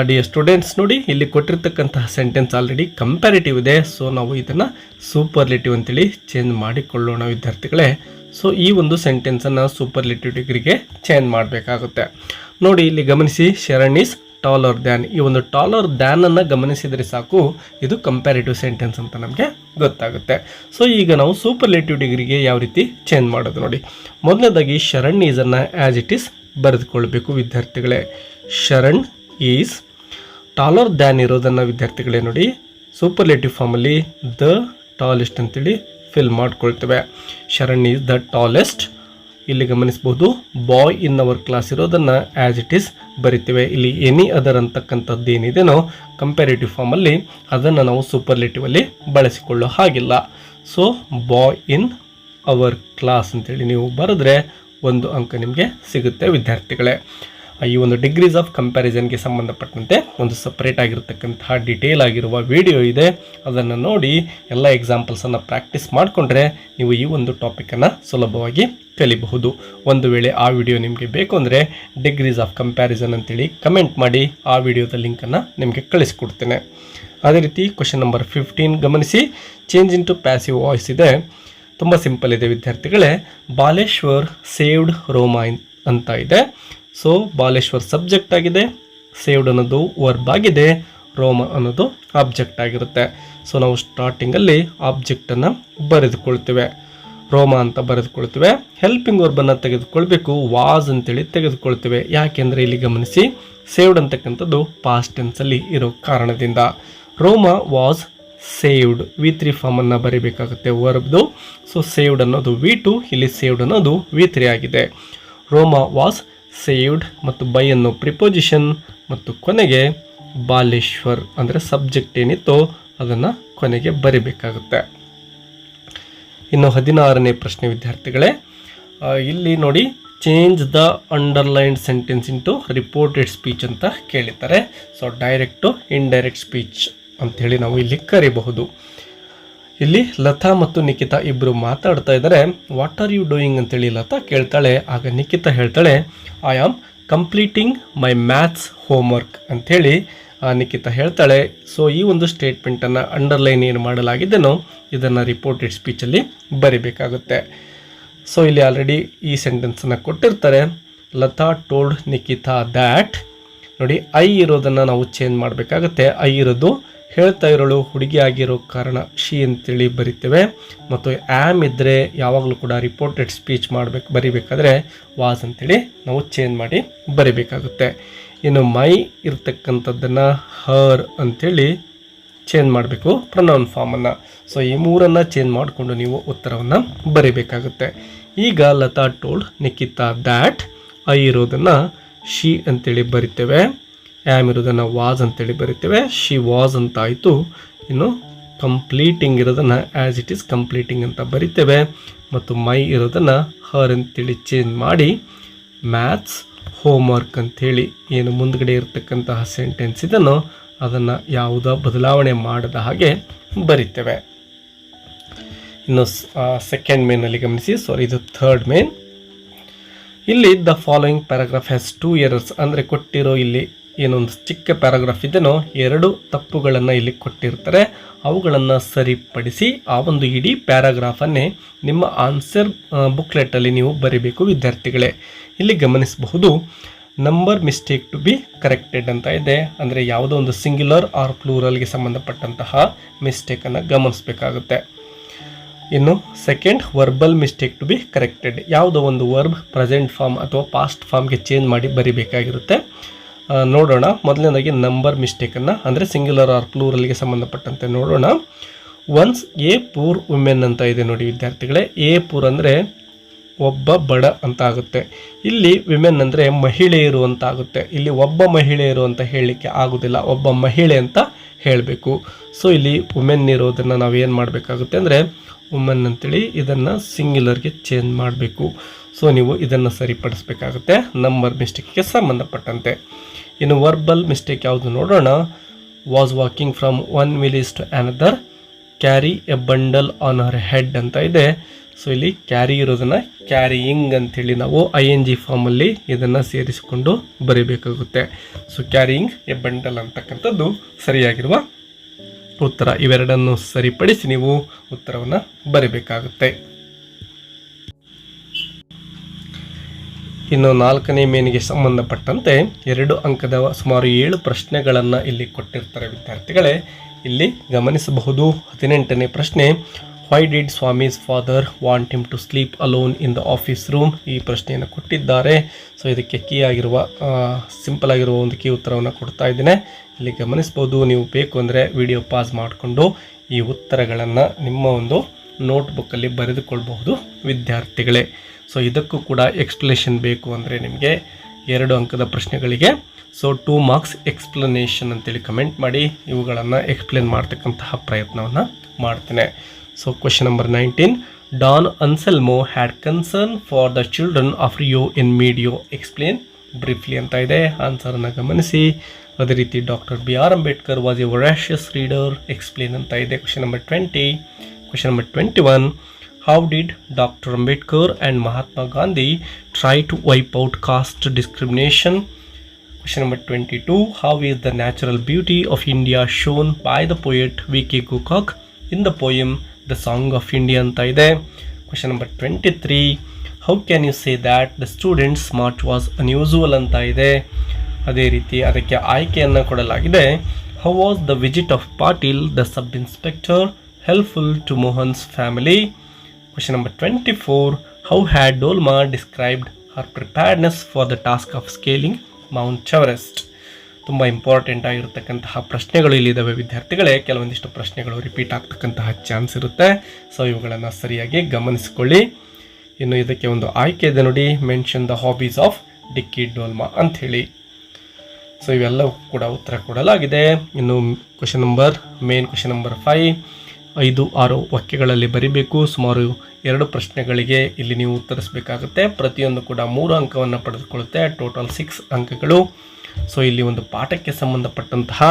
ಡಿಯರ್ ಸ್ಟೂಡೆಂಟ್ಸ್, ನೋಡಿ ಇಲ್ಲಿ ಕೊಟ್ಟಿರ್ತಕ್ಕಂತಹ ಸೆಂಟೆನ್ಸ್ ಆಲ್ರೆಡಿ ಕಂಪ್ಯಾರಿಟಿವ್ ಇದೆ. ಸೊ ನಾವು ಇದನ್ನು ಸೂಪರ್ಲೇಟಿವ್ ಅಂತೇಳಿ ಚೇಂಜ್ ಮಾಡಿಕೊಳ್ಳೋಣ ವಿದ್ಯಾರ್ಥಿಗಳೇ. ಸೊ ಈ ಒಂದು ಸೆಂಟೆನ್ಸನ್ನು ಸೂಪರ್ಲೇಟಿವ್ ಡಿಗ್ರಿಗೆ ಚೇಂಜ್ ಮಾಡಬೇಕಾಗುತ್ತೆ. ನೋಡಿ ಇಲ್ಲಿ ಗಮನಿಸಿ, ಶರಣ್ ಈಸ್ ಟಾಲರ್ ದ್ಯಾನ್. ಈ ಒಂದು ಟಾಲರ್ ದ್ಯಾನ್ ಅನ್ನು ಗಮನಿಸಿದರೆ ಸಾಕು, ಇದು ಕಂಪ್ಯಾರಿಟಿವ್ ಸೆಂಟೆನ್ಸ್ ಅಂತ ನಮಗೆ ಗೊತ್ತಾಗುತ್ತೆ. ಸೊ ಈಗ ನಾವು ಸೂಪರ್ಲೇಟಿವ್ ಡಿಗ್ರಿಗೆ ಯಾವ ರೀತಿ ಚೇಂಜ್ ಮಾಡೋದು ನೋಡಿ. ಮೊದಲನೇದಾಗಿ ಶರಣ್ ಈಸನ್ನು ಆ್ಯಸ್ ಇಟ್ ಈಸ್ ಬರೆದುಕೊಳ್ಬೇಕು ವಿದ್ಯಾರ್ಥಿಗಳೇ. ಶರಣ್ ಈಸ್ ಟಾಲರ್ ದ್ಯಾನ್ ಇರೋದನ್ನು ವಿದ್ಯಾರ್ಥಿಗಳೇ ನೋಡಿ ಸೂಪರ್ಲೇಟಿವ್ ಫಾರ್ಮಲ್ಲಿ ದ ಟಾಲೆಸ್ಟ್ ಅಂತೇಳಿ ಫಿಲ್ ಮಾಡ್ಕೊಳ್ತೇವೆ. Sharan is the tallest. ಇಲ್ಲಿ ಗಮನಿಸ್ಬೋದು, ಬಾಯ್ ಇನ್ ಅವರ್ ಕ್ಲಾಸ್ ಇರೋದನ್ನು ಆ್ಯಸ್ ಇಟ್ ಈಸ್ ಬರಿತೇವೆ. ಇಲ್ಲಿ ಎನಿ ಅದರ್ ಅಂತಕ್ಕಂಥದ್ದು ಏನಿದೆನೋ ಕಂಪ್ಯಾರಿಟಿವ್ ಫಾರ್ಮಲ್ಲಿ ಅದನ್ನು ನಾವು ಸೂಪರ್ಲೇಟಿವಲ್ಲಿ ಬಳಸಿಕೊಳ್ಳೋ ಹಾಗಿಲ್ಲ. So boy in our class ಅಂತೇಳಿ ನೀವು ಬರೆದ್ರೆ 1 ಅಂಕ ನಿಮಗೆ ಸಿಗುತ್ತೆ ವಿದ್ಯಾರ್ಥಿಗಳೇ. ಈ ಒಂದು ಡಿಗ್ರೀಸ್ ಆಫ್ ಕಂಪ್ಯಾರಿಸನ್ಗೆ ಸಂಬಂಧಪಟ್ಟಂತೆ ಒಂದು ಸಪ್ರೇಟ್ ಆಗಿರತಕ್ಕಂತಹ ಡಿಟೇಲ್ ಆಗಿರುವ ವಿಡಿಯೋ ಇದೆ. ಅದನ್ನು ನೋಡಿ ಎಲ್ಲ ಎಕ್ಸಾಂಪಲ್ಸನ್ನು ಪ್ರಾಕ್ಟೀಸ್ ಮಾಡಿಕೊಂಡ್ರೆ ನೀವು ಈ ಒಂದು ಟಾಪಿಕನ್ನು ಸುಲಭವಾಗಿ ಕಲಿಬಹುದು. ಒಂದು ವೇಳೆ ಆ ವಿಡಿಯೋ ನಿಮಗೆ ಬೇಕು ಅಂದರೆ ಡಿಗ್ರೀಸ್ ಆಫ್ ಕಂಪ್ಯಾರಿಸನ್ ಅಂತೇಳಿ ಕಮೆಂಟ್ ಮಾಡಿ, ಆ ವಿಡಿಯೋದ ಲಿಂಕನ್ನು ನಿಮಗೆ ಕಳಿಸ್ಕೊಡ್ತೇನೆ. ಅದೇ ರೀತಿ ಕ್ವಶನ್ ನಂಬರ್ 15 ಗಮನಿಸಿ, ಚೇಂಜ್ ಇಂಟು ಪ್ಯಾಸಿವ್ ವಾಯ್ಸ್ ಇದೆ. ತುಂಬ ಸಿಂಪಲ್ ಇದೆ ವಿದ್ಯಾರ್ಥಿಗಳೇ. ಬಾಲೇಶ್ವರ್ ಸೇವ್ಡ್ ರೋಮಾ ಅಂತ ಇದೆ. ಸೊ ಬಾಲೇಶ್ವರ್ ಸಬ್ಜೆಕ್ಟ್ ಆಗಿದೆ, ಸೇವ್ಡ್ ಅನ್ನೋದು ವರ್ಬ್ ಆಗಿದೆ, ರೋಮ ಅನ್ನೋದು ಆಬ್ಜೆಕ್ಟ್ ಆಗಿರುತ್ತೆ. ಸೊ ನಾವು ಸ್ಟಾರ್ಟಿಂಗಲ್ಲಿ ಆಬ್ಜೆಕ್ಟನ್ನು ಬರೆದುಕೊಳ್ತೇವೆ, ರೋಮ ಅಂತ ಬರೆದುಕೊಳ್ತೇವೆ. ಹೆಲ್ಪಿಂಗ್ ವರ್ಬನ್ನು ತೆಗೆದುಕೊಳ್ಬೇಕು, ವಾಸ್ ಅಂತೇಳಿ ತೆಗೆದುಕೊಳ್ತೇವೆ. ಯಾಕೆಂದರೆ ಇಲ್ಲಿ ಗಮನಿಸಿ, ಸೇವ್ಡ್ ಅಂತಕ್ಕಂಥದ್ದು ಪಾಸ್ಟ್ ಟೆನ್ಸಲ್ಲಿ ಇರೋ ಕಾರಣದಿಂದ. ರೋಮ ವಾಸ್ ಸೇವ್ಡ್ V3 ಫಾರ್ಮನ್ನು ಬರೀಬೇಕಾಗುತ್ತೆ ವರ್ಬ್ದು. ಸೊ ಸೇವ್ಡ್ ಅನ್ನೋದು V2, ಇಲ್ಲಿ ಸೇವ್ಡ್ ಅನ್ನೋದು V3 ಆಗಿದೆ. ರೋಮ ವಾಸ್ ಸೇವ್ಡ್ ಮತ್ತು ಬೈ ಅನ್ನೋ ಪ್ರಿಪೋಸಿಷನ್ ಮತ್ತು ಕೊನೆಗೆ ಬಾಲೇಶ್ವರ್ ಅಂದರೆ ಸಬ್ಜೆಕ್ಟ್ ಏನಿತ್ತೋ ಅದನ್ನು ಕೊನೆಗೆ ಬರಿಬೇಕಾಗುತ್ತೆ. ಇನ್ನು 16ನೇ ಪ್ರಶ್ನೆ ವಿದ್ಯಾರ್ಥಿಗಳೇ, ಇಲ್ಲಿ ನೋಡಿ change the underlined sentence into reported speech ಅಂತ ಕೇಳಿದ್ದಾರೆ. ಸೊ ಡೈರೆಕ್ಟು ಇಂಡೈರೆಕ್ಟ್ ಸ್ಪೀಚ್ ಅಂಥೇಳಿ ನಾವು ಇಲ್ಲಿ ಕರಿಬಹುದು. ಇಲ್ಲಿ ಲತಾ ಮತ್ತು ನಿಖಿತಾ ಇಬ್ಬರು ಮಾತಾಡ್ತಾ ಇದ್ದಾರೆ. ವಾಟ್ ಆರ್ ಯು ಡೂಯಿಂಗ್ ಅಂತೇಳಿ ಲತಾ ಕೇಳ್ತಾಳೆ. ಆಗ ನಿಖಿತಾ ಹೇಳ್ತಾಳೆ, I am completing my maths homework ಅಂಥೇಳಿ ನಿಖಿತಾ ಹೇಳ್ತಾಳೆ. ಸೊ ಈ ಒಂದು ಸ್ಟೇಟ್ಮೆಂಟನ್ನು ಅಂಡರ್ಲೈನ್ ಏನು ಮಾಡಲಾಗಿದ್ದೇನೋ ಇದನ್ನು ರಿಪೋರ್ಟೆಡ್ ಸ್ಪೀಚಲ್ಲಿ ಬರಿಬೇಕಾಗುತ್ತೆ. ಸೊ ಇಲ್ಲಿ ಆಲ್ರೆಡಿ ಈ ಸೆಂಟೆನ್ಸನ್ನು ಕೊಟ್ಟಿರ್ತಾರೆ. Latha told Nikhita that. ನೋಡಿ ಐ ಇರೋದನ್ನು ನಾವು ಚೇಂಜ್ ಮಾಡಬೇಕಾಗುತ್ತೆ. ಐ ಇರೋದು ಹೇಳ್ತಾ ಇರೋಳು ಹುಡುಗಿ ಆಗಿರೋ ಕಾರಣ ಶಿ ಅಂತೇಳಿ ಬರಿತೇವೆ. ಮತ್ತು ಆ್ಯಮ್ ಇದ್ದರೆ ಯಾವಾಗಲೂ ಕೂಡ ರಿಪೋರ್ಟೆಡ್ ಸ್ಪೀಚ್ ಬರಿಬೇಕಾದ್ರೆ ವಾಸ್ ಅಂತೇಳಿ ನಾವು ಚೇಂಜ್ ಮಾಡಿ ಬರಿಬೇಕಾಗುತ್ತೆ. ಇನ್ನು ಮೈ ಇರ್ತಕ್ಕಂಥದ್ದನ್ನು ಹರ್ ಅಂಥೇಳಿ ಚೇಂಜ್ ಮಾಡಬೇಕು ಪ್ರೊನೌನ್ ಫಾರ್ಮನ್ನು. ಸೊ ಈ ಮೂರನ್ನು ಚೇಂಜ್ ಮಾಡಿಕೊಂಡು ನೀವು ಉತ್ತರವನ್ನು ಬರಿಬೇಕಾಗುತ್ತೆ. ಈಗ Latha told Nikhita that. I ಇರೋದನ್ನು ಶಿ ಅಂತೇಳಿ ಬರಿತೇವೆ, ಆ್ಯಮ್ ಇರೋದನ್ನು ವಾಸ್ ಅಂತೇಳಿ ಬರಿತೇವೆ, ಶಿ ವಾಸ್ ಅಂತ ಆಯಿತು. ಇನ್ನು ಕಂಪ್ಲೀಟಿಂಗ್ ಇರೋದನ್ನು ಆ್ಯಸ್ ಇಟ್ ಈಸ್ ಕಂಪ್ಲೀಟಿಂಗ್ ಅಂತ ಬರಿತೇವೆ ಮತ್ತು ಮೈ ಇರೋದನ್ನು ಹರ್ ಅಂತೇಳಿ ಚೇಂಜ್ ಮಾಡಿ ಮ್ಯಾಥ್ಸ್ ಹೋಮ್ವರ್ಕ್ ಅಂಥೇಳಿ ಏನು ಮುಂದ್ಗಡೆ ಇರತಕ್ಕಂತಹ ಸೆಂಟೆನ್ಸ್ ಇದನ್ನು ಅದನ್ನು ಯಾವುದೋ ಬದಲಾವಣೆ ಮಾಡದ ಹಾಗೆ ಬರಿತೇವೆ. ಇನ್ನು ಸೆಕೆಂಡ್ ಮೇನಲ್ಲಿ ಗಮನಿಸಿ, ಇದು ಥರ್ಡ್ ಮೇನ್. ಇಲ್ಲಿ the following paragraph has 2 errors ಅಂದರೆ ಕೊಟ್ಟಿರೋ ಇಲ್ಲಿ ಏನೊಂದು ಚಿಕ್ಕ ಪ್ಯಾರಾಗ್ರಾಫ್ ಇದೆನೋ 2 ತಪ್ಪುಗಳನ್ನು ಇಲ್ಲಿ ಕೊಟ್ಟಿರ್ತಾರೆ. ಅವುಗಳನ್ನು ಸರಿಪಡಿಸಿ ಆ ಒಂದು ಇಡೀ ಪ್ಯಾರಾಗ್ರಾಫನ್ನೇ ನಿಮ್ಮ ಆನ್ಸರ್ ಬುಕ್ಲೆಟಲ್ಲಿ ನೀವು ಬರೀಬೇಕು ವಿದ್ಯಾರ್ಥಿಗಳೇ. ಇಲ್ಲಿ ಗಮನಿಸಬಹುದು, number mistake to be corrected ಅಂತ ಇದೆ. ಅಂದರೆ ಯಾವುದೋ ಒಂದು ಸಿಂಗ್ಯುಲರ್ ಆರ್ ಪ್ಲೂರಲ್ಗೆ ಸಂಬಂಧಪಟ್ಟಂತಹ ಮಿಸ್ಟೇಕನ್ನು ಗಮನಿಸಬೇಕಾಗುತ್ತೆ. ಇನ್ನು second, verbal mistake to be corrected. ಯಾವುದೋ ಒಂದು ವರ್ಬ್ ಪ್ರೆಸೆಂಟ್ ಫಾರ್ಮ್ ಅಥವಾ ಪಾಸ್ಟ್ ಫಾರ್ಮ್ಗೆ ಚೇಂಜ್ ಮಾಡಿ ಬರಿಬೇಕಾಗಿರುತ್ತೆ. ನೋಡೋಣ. ಮೊದಲನೇದಾಗಿ ನಂಬರ್ ಮಿಸ್ಟೇಕನ್ನು ಅಂದರೆ ಸಿಂಗ್ಯುಲರ್ ಆರ್ ಪ್ಲೂರಲ್ಗೆ ಸಂಬಂಧಪಟ್ಟಂತೆ ನೋಡೋಣ. ಒನ್ಸ್ ಎ ಪೂರ್ ವುಮೆನ್ ಅಂತ ಇದೆ ನೋಡಿ ವಿದ್ಯಾರ್ಥಿಗಳೇ. ಎ ಪೂರ್ ಅಂದರೆ ಒಬ್ಬ ಬಡ ಅಂತ ಆಗುತ್ತೆ. ಇಲ್ಲಿ ವಿಮೆನ್ ಅಂದರೆ ಮಹಿಳೆಯರು ಅಂತ ಆಗುತ್ತೆ. ಇಲ್ಲಿ ಒಬ್ಬ ಮಹಿಳೆಯರು ಅಂತ ಹೇಳಲಿಕ್ಕೆ ಆಗೋದಿಲ್ಲ, ಒಬ್ಬ ಮಹಿಳೆ ಅಂತ ಹೇಳಬೇಕು. ಸೊ ಇಲ್ಲಿ ವುಮೆನ್ ಇರೋದನ್ನು ನಾವು ಏನು ಮಾಡಬೇಕಾಗುತ್ತೆ ಅಂದರೆ ವುಮೆನ್ ಅಂತೇಳಿ ಇದನ್ನು ಸಿಂಗ್ಯುಲರ್ಗೆ ಚೇಂಜ್ ಮಾಡಬೇಕು. ಸೊ ನೀವು ಇದನ್ನು ಸರಿಪಡಿಸ್ಬೇಕಾಗುತ್ತೆ ನಂಬರ್ ಮಿಸ್ಟೇಕ್ಗೆ ಸಂಬಂಧಪಟ್ಟಂತೆ. ಇನ್ನು ವರ್ಬಲ್ ಮಿಸ್ಟೇಕ್ ಯಾವುದು ನೋಡೋಣ. Was walking from one village to another, carry a bundle on her head ಅಂತ ಇದೆ. ಸೊ ಇಲ್ಲಿ ಕ್ಯಾರಿ ಇರೋದನ್ನು ಕ್ಯಾರಿಯಿಂಗ್ ಅಂಥೇಳಿ ನಾವು ING ಫಾರ್ಮಲ್ಲಿ ಇದನ್ನು ಸೇರಿಸಿಕೊಂಡು ಬರೀಬೇಕಾಗುತ್ತೆ. ಸೊ ಕ್ಯಾರಿಯಿಂಗ್ ಎ ಬಂಡಲ್ ಅಂತಕ್ಕಂಥದ್ದು ಸರಿಯಾಗಿರುವ ಉತ್ತರ. ಇವೆರಡನ್ನು ಸರಿಪಡಿಸಿ ನೀವು ಉತ್ತರವನ್ನು ಬರೀಬೇಕಾಗುತ್ತೆ. ಇನ್ನು 4ನೇ ಮೇನಿಗೆ ಸಂಬಂಧಪಟ್ಟಂತೆ 2 ಅಂಕದ ಸುಮಾರು 7 ಪ್ರಶ್ನೆಗಳನ್ನು ಇಲ್ಲಿ ಕೊಟ್ಟಿರ್ತಾರೆ ವಿದ್ಯಾರ್ಥಿಗಳೇ. ಇಲ್ಲಿ ಗಮನಿಸಬಹುದು. 18ನೇ ಪ್ರಶ್ನೆ, why did Swami's father want him to sleep alone in the office room? ಈ ಪ್ರಶ್ನೆಯನ್ನು ಕೊಟ್ಟಿದ್ದಾರೆ. ಸೊ ಇದಕ್ಕೆ ಕೀ ಆಗಿರುವ ಸಿಂಪಲ್ ಆಗಿರುವ ಒಂದು ಕೀ ಉತ್ತರವನ್ನು ಕೊಡ್ತಾ ಇದ್ದೇನೆ. ಇಲ್ಲಿ ಗಮನಿಸ್ಬೋದು. ನೀವು ಬೇಕು ಅಂದರೆ ವಿಡಿಯೋ ಪಾಸ್ ಮಾಡಿಕೊಂಡು ಈ ಉತ್ತರಗಳನ್ನು ನಿಮ್ಮ ಒಂದು ನೋಟ್ಬುಕ್ಕಲ್ಲಿ ಬರೆದುಕೊಳ್ಬಹುದು ವಿದ್ಯಾರ್ಥಿಗಳೇ. ಸೊ ಇದಕ್ಕೂ ಕೂಡ ಎಕ್ಸ್ಪ್ಲನೇಷನ್ ಬೇಕು ಅಂದರೆ ನಿಮಗೆ 2 ಅಂಕದ ಪ್ರಶ್ನೆಗಳಿಗೆ 2 ಮಾರ್ಕ್ಸ್ ಎಕ್ಸ್ಪ್ಲನೇಷನ್ ಅಂತೇಳಿ ಕಮೆಂಟ್ ಮಾಡಿ ಇವುಗಳನ್ನು ಎಕ್ಸ್ಪ್ಲೇನ್ ಮಾಡ್ತಕ್ಕಂತಹ ಪ್ರಯತ್ನವನ್ನು ಮಾಡ್ತೇನೆ. So question number 19, Don Anselmo had concern for the children of Rio in Medio, explain briefly ಅಂತ ಇದೆ. ಆನ್ಸರನ್ನು ಗಮನಿಸಿ. ಅದೇ ರೀತಿ doctor BR Ambedkar was a voracious reader, explain ಅಂತ ಇದೆ. Question number 20. Question number 21, how did Dr. Ambedkar and Mahatma Gandhi try to wipe out caste discrimination? Question number 22, how is the natural beauty of India shown by the poet V.K. Gokak in the poem The Song of India anta ide. Question number 23, how can you say that the students march was unusual anta ide. ಅದೇ ರೀತಿ ಅದಕ್ಕೆ ಆಯ್ಕೆಯನ್ನು ಕೊಡಲಾಗಿದೆ. How was the visit of Patil the sub-inspector helpful to Mohan's family? Question number 24, how had Dolma described her preparedness for the task of scaling Mount Everest? ತುಂಬ ಇಂಪಾರ್ಟೆಂಟ್ ಆಗಿರತಕ್ಕಂತಹ ಪ್ರಶ್ನೆಗಳು ಇಲ್ಲಿದ್ದಾವೆ ವಿದ್ಯಾರ್ಥಿಗಳೇ. ಕೆಲವೊಂದಿಷ್ಟು ಪ್ರಶ್ನೆಗಳು ರಿಪೀಟ್ ಆಗ್ತಕ್ಕಂತಹ ಚಾನ್ಸ್ ಇರುತ್ತೆ. ಸೊ ಇವುಗಳನ್ನು ಸರಿಯಾಗಿ ಗಮನಿಸಿಕೊಳ್ಳಿ. ಇನ್ನು ಇದಕ್ಕೆ ಒಂದು ಆಯ್ಕೆ ಇದೆ ನೋಡಿ, ಮೆನ್ಷನ್ ದ ಹಾಬೀಸ್ ಆಫ್ ಡಿಕ್ಕಿ ಡೋಲ್ಮಾ ಅಂಥೇಳಿ. ಸೊ ಇವೆಲ್ಲವೂ ಕೂಡ ಉತ್ತರ ಕೊಡಲಾಗಿದೆ. ಇನ್ನು ಕ್ವೆಶ್ಚನ್ ನಂಬರ್ 5, 5-6 ವಾಕ್ಯಗಳಲ್ಲಿ ಬರಿಬೇಕು. ಸುಮಾರು 2 ಪ್ರಶ್ನೆಗಳಿಗೆ ಇಲ್ಲಿ ನೀವು ಉತ್ತರಿಸಬೇಕಾಗುತ್ತೆ. ಪ್ರತಿಯೊಂದು ಕೂಡ 3 ಅಂಕವನ್ನು ಪಡೆದುಕೊಳ್ಳುತ್ತೆ. ಟೋಟಲ್ 6 ಅಂಕಗಳು. ಸೊ ಇಲ್ಲಿ ಒಂದು ಪಾಠಕ್ಕೆ ಸಂಬಂಧಪಟ್ಟಂತಹ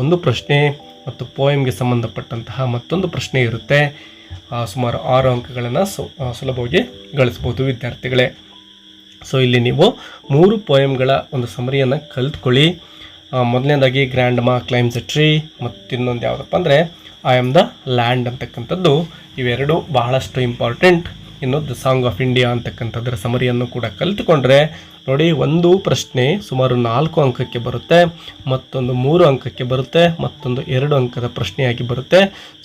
ಒಂದು ಪ್ರಶ್ನೆ ಮತ್ತು ಪೋಯಮ್ಗೆ ಸಂಬಂಧಪಟ್ಟಂತಹ ಮತ್ತೊಂದು ಪ್ರಶ್ನೆ ಇರುತ್ತೆ. ಸುಮಾರು 6 ಅಂಕಗಳನ್ನು ಸುಲಭವಾಗಿ ಗಳಿಸ್ಬೋದು ವಿದ್ಯಾರ್ಥಿಗಳೇ. ಸೊ ಇಲ್ಲಿ ನೀವು 3 ಪೋಯಮ್ಗಳ ಒಂದು ಸಮರಿಯನ್ನು ಕಲಿತ್ಕೊಳ್ಳಿ. ಮೊದಲನೇದಾಗಿ ಗ್ರ್ಯಾಂಡ್ ಮಾ ಕ್ಲೈಮ್ಸ್ ಎ ಟ್ರೀ, ಮತ್ತು ಇನ್ನೊಂದು ಯಾವುದಪ್ಪ ಅಂದರೆ ಐ ಆಮ್ ದ ಲ್ಯಾಂಡ್ ಅಂತಕ್ಕಂಥದ್ದು. ಇವೆರಡು ಬಹಳಷ್ಟು ಇಂಪಾರ್ಟೆಂಟ್. ಇನ್ನು ದ ಸಾಂಗ್ ಆಫ್ ಇಂಡಿಯಾ ಅಂತಕ್ಕಂಥದ್ರ ಸಮರಿಯನ್ನು ಕೂಡ ಕಲಿತುಕೊಂಡ್ರೆ ನೋಡಿ, ಒಂದು ಪ್ರಶ್ನೆ ಸುಮಾರು 4 ಅಂಕಕ್ಕೆ ಬರುತ್ತೆ, ಮತ್ತೊಂದು 3 ಅಂಕಕ್ಕೆ ಬರುತ್ತೆ, ಮತ್ತೊಂದು 2 ಅಂಕದ ಪ್ರಶ್ನೆಯಾಗಿ ಬರುತ್ತೆ.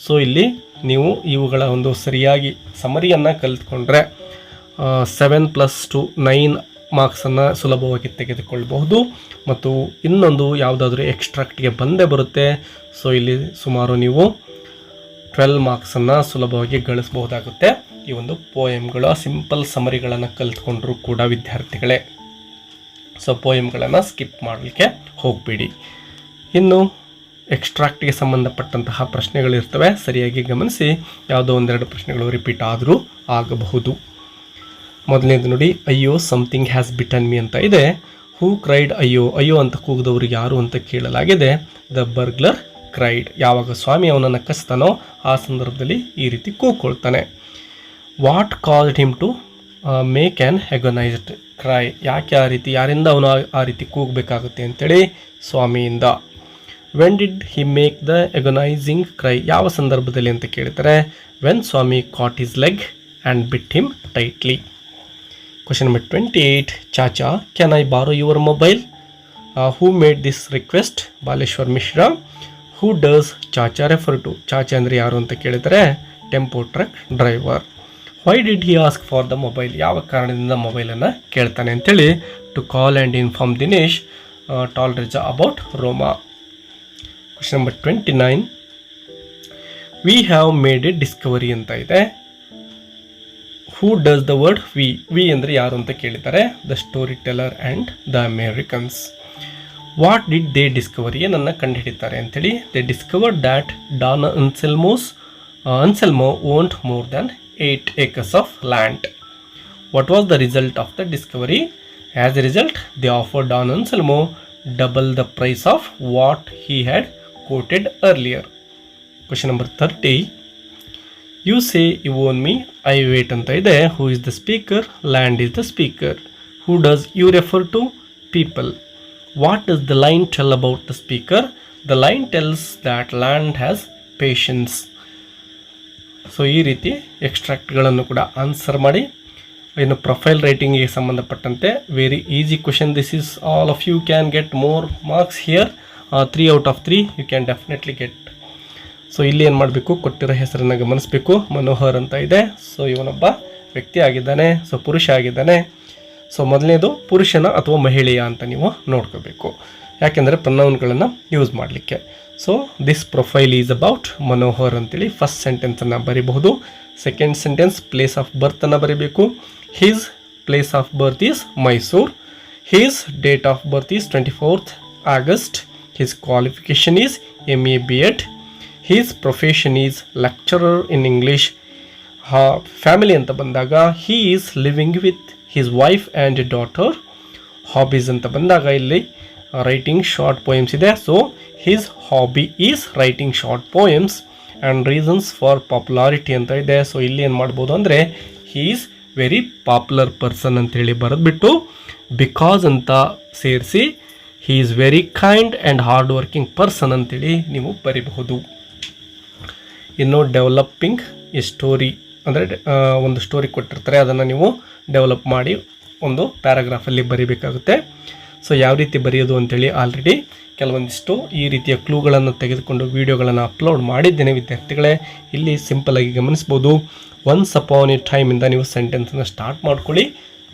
ಸೊ ಇಲ್ಲಿ ನೀವು ಇವುಗಳ ಒಂದು ಸರಿಯಾಗಿ ಸಮರಿಯನ್ನು ಕಲಿತ್ಕೊಂಡ್ರೆ 7 + 9 ಮಾರ್ಕ್ಸನ್ನು ಸುಲಭವಾಗಿ ತೆಗೆದುಕೊಳ್ಳಬಹುದು. ಮತ್ತು ಇನ್ನೊಂದು ಯಾವುದಾದ್ರೂ ಎಕ್ಸ್ಟ್ರಾಕ್ಟ್ಗೆ ಬಂದೇ ಬರುತ್ತೆ. ಸೊ ಇಲ್ಲಿ ಸುಮಾರು ನೀವು 12 ಮಾರ್ಕ್ಸನ್ನು ಸುಲಭವಾಗಿ ಗಳಿಸಬಹುದಾಗುತ್ತೆ ಈ ಒಂದು ಪೋಯಮ್ಗಳ ಸಿಂಪಲ್ ಸಮರಿಗಳನ್ನು ಕಲಿತ್ಕೊಂಡ್ರೂ ಕೂಡ ವಿದ್ಯಾರ್ಥಿಗಳೇ. ಸೊ ಪೋಯಮ್ಗಳನ್ನು ಸ್ಕಿಪ್ ಮಾಡಲಿಕ್ಕೆ ಹೋಗಬೇಡಿ. ಇನ್ನು ಎಕ್ಸ್ಟ್ರಾಕ್ಟ್ಗೆ ಸಂಬಂಧಪಟ್ಟಂತಹ ಪ್ರಶ್ನೆಗಳಿರ್ತವೆ, ಸರಿಯಾಗಿ ಗಮನಿಸಿ. ಯಾವುದೋ 1-2 ಪ್ರಶ್ನೆಗಳು ರಿಪೀಟ್ ಆದರೂ ಆಗಬಹುದು. ಮೊದಲನೇದು ನೋಡಿ, ಅಯ್ಯೋ ಸಮಥಿಂಗ್ ಹ್ಯಾಸ್ ಬಿಟನ್ ಮೀ ಅಂತ ಇದೆ. ಹೂ ಕ್ರೈಡ್ ಅಯ್ಯೋ, ಅಯ್ಯೋ ಅಂತ ಕೂಗಿದವರು ಯಾರು ಅಂತ ಕೇಳಲಾಗಿದೆ. The burglar cried. ಯಾವಾಗ ಸ್ವಾಮಿ ಅವನನ್ನು ಕಸ್ತಾನೋ ಆ ಸಂದರ್ಭದಲ್ಲಿ ಈ ರೀತಿ ಕೂಗ್ಕೊಳ್ತಾನೆ. What caused him to make an agonised cry. ಯಾಕೆ ಆ ರೀತಿ, ಯಾರಿಂದ ಅವನು ಆ ರೀತಿ ಕೂಗಬೇಕಾಗುತ್ತೆ ಅಂತೇಳಿ? ಸ್ವಾಮಿಯಿಂದ. When did he make the agonising cry. ಯಾವ ಸಂದರ್ಭದಲ್ಲಿ ಅಂತ ಕೇಳ್ತಾರೆ? When Swami caught his leg and bit him tightly. Question number 28. Chacha, can I borrow your mobile? Who made this request? Baleshwar Mishra. Who does Chacha refer to? Chacha ಅಂದರೆ ಯಾರು ಅಂತ ಕೇಳಿದರೆ tempo truck driver. Why did he ask for the mobile? ಯಾವ ಕಾರಣದಿಂದ ಮೊಬೈಲನ್ನು ಕೇಳ್ತಾನೆ ಅಂತೇಳಿ to call and inform Dinesh Talreja about Roma. Question number 29. We have made a discovery ಅಂತ ಇದೆ. Who does the word we ಅಂದರೆ ಯಾರು ಅಂತ ಕೇಳಿದ್ದಾರೆ. The story teller and the Americans. What did they discover? ಏನನ್ನು ಕಂಡುಹಿಡಿತಾರೆ ಅಂತೇಳಿ. They discovered that Don Anselmo owned more than 8 acres of land. What was the result of the discovery? As a result they offer Don Anselmo double the price of what he had quoted earlier. Question number 30. You say you own me, I wait ಅಂತ ಇದೆ. Who is the speaker? Land is the speaker. Who does you refer to? People. What does the line tell about the speaker? The line tells that land has patience. So ಈ ರೀತಿ ಎಕ್ಸ್ಟ್ರಾಕ್ಟ್ಗಳನ್ನು ಕೂಡ ಆನ್ಸರ್ ಮಾಡಿ. ಇನ್ನು ಪ್ರೊಫೈಲ್ ರೈಟಿಂಗಿಗೆ ಸಂಬಂಧಪಟ್ಟಂತೆ very easy question. This is all of you can get more marks here. 3 out of 3 you can definitely get. So ಇಲ್ಲಿ ಏನು ಮಾಡಬೇಕು, ಕೊಟ್ಟಿರೋ ಹೆಸರನ್ನು ಗಮನಿಸಬೇಕು. ಮನೋಹರ್ ಅಂತ ಇದೆ. ಸೊ ಇವನೊಬ್ಬ ವ್ಯಕ್ತಿ ಆಗಿದ್ದಾನೆ, ಸೊ ಪುರುಷ ಆಗಿದ್ದಾನೆ. ಸೊ ಮೊದಲನೇದು ಪುರುಷನ ಅಥವಾ ಮಹಿಳೆಯ ಅಂತ ನೀವು ನೋಡ್ಕೋಬೇಕು, ಯಾಕೆಂದರೆ ಪ್ರನೌನ್ಗಳನ್ನು ಯೂಸ್ ಮಾಡಲಿಕ್ಕೆ. So this profile is about Manohar ಅಂತೇಳಿ ಫಸ್ಟ್ ಸೆಂಟೆನ್ಸನ್ನು ಬರೀಬಹುದು. ಸೆಕೆಂಡ್ ಸೆಂಟೆನ್ಸ್ ಪ್ಲೇಸ್ ಆಫ್ ಬರ್ತನ್ನು ಬರೀಬೇಕು. His place of birth is Mysuru. His date of birth is 24th August. His qualification is MA B.Ed. His profession is lecturer in English. Family ಅಂತ ಬಂದಾಗ he is living with his wife and daughter. Hobbies ಅಂತ ಬಂದಾಗ ಇಲ್ಲಿ writing short poems ಇದೆ. So his hobby is writing short poems. And reasons for popularity ಅಂತ ಇದೆ. ಸೊ ಇಲ್ಲಿ ಏನು ಮಾಡ್ಬೋದು ಅಂದರೆ he is very popular person ಅಂತೇಳಿ ಬರೆದ್ಬಿಟ್ಟು ಬಿಕಾಸ್ ಅಂತ ಸೇರಿಸಿ he is very kind and hard working person ಅಂತೇಳಿ ನೀವು ಬರೀಬಹುದು. ಇನ್ನು ಡೆವಲಪಿಂಗ್ ಎ ಸ್ಟೋರಿ ಅಂದರೆ ಒಂದು ಸ್ಟೋರಿ ಕೊಟ್ಟಿರ್ತಾರೆ, ಅದನ್ನು ನೀವು ಡೆವಲಪ್ ಮಾಡಿ ಒಂದು ಪ್ಯಾರಾಗ್ರಾಫಲ್ಲಿ ಬರೀಬೇಕಾಗುತ್ತೆ. ಸೊ ಯಾವ ರೀತಿ ಬರೆಯೋದು ಅಂತೇಳಿ ಆಲ್ರೆಡಿ ಕೆಲವೊಂದಿಷ್ಟು ಈ ರೀತಿಯ ಕ್ಲೂಗಳನ್ನು ತೆಗೆದುಕೊಂಡು ವಿಡಿಯೋಗಳನ್ನು ಅಪ್ಲೋಡ್ ಮಾಡಿದ್ದೇನೆ ವಿದ್ಯಾರ್ಥಿಗಳೇ. ಇಲ್ಲಿ ಸಿಂಪಲಾಗಿ ಗಮನಿಸ್ಬೋದು. ಒನ್ಸ್ ಅಪಾನ್ ಎ ಟೈಮಿಂದ ನೀವು ಸೆಂಟೆನ್ಸನ್ನು ಸ್ಟಾರ್ಟ್ ಮಾಡ್ಕೊಳ್ಳಿ.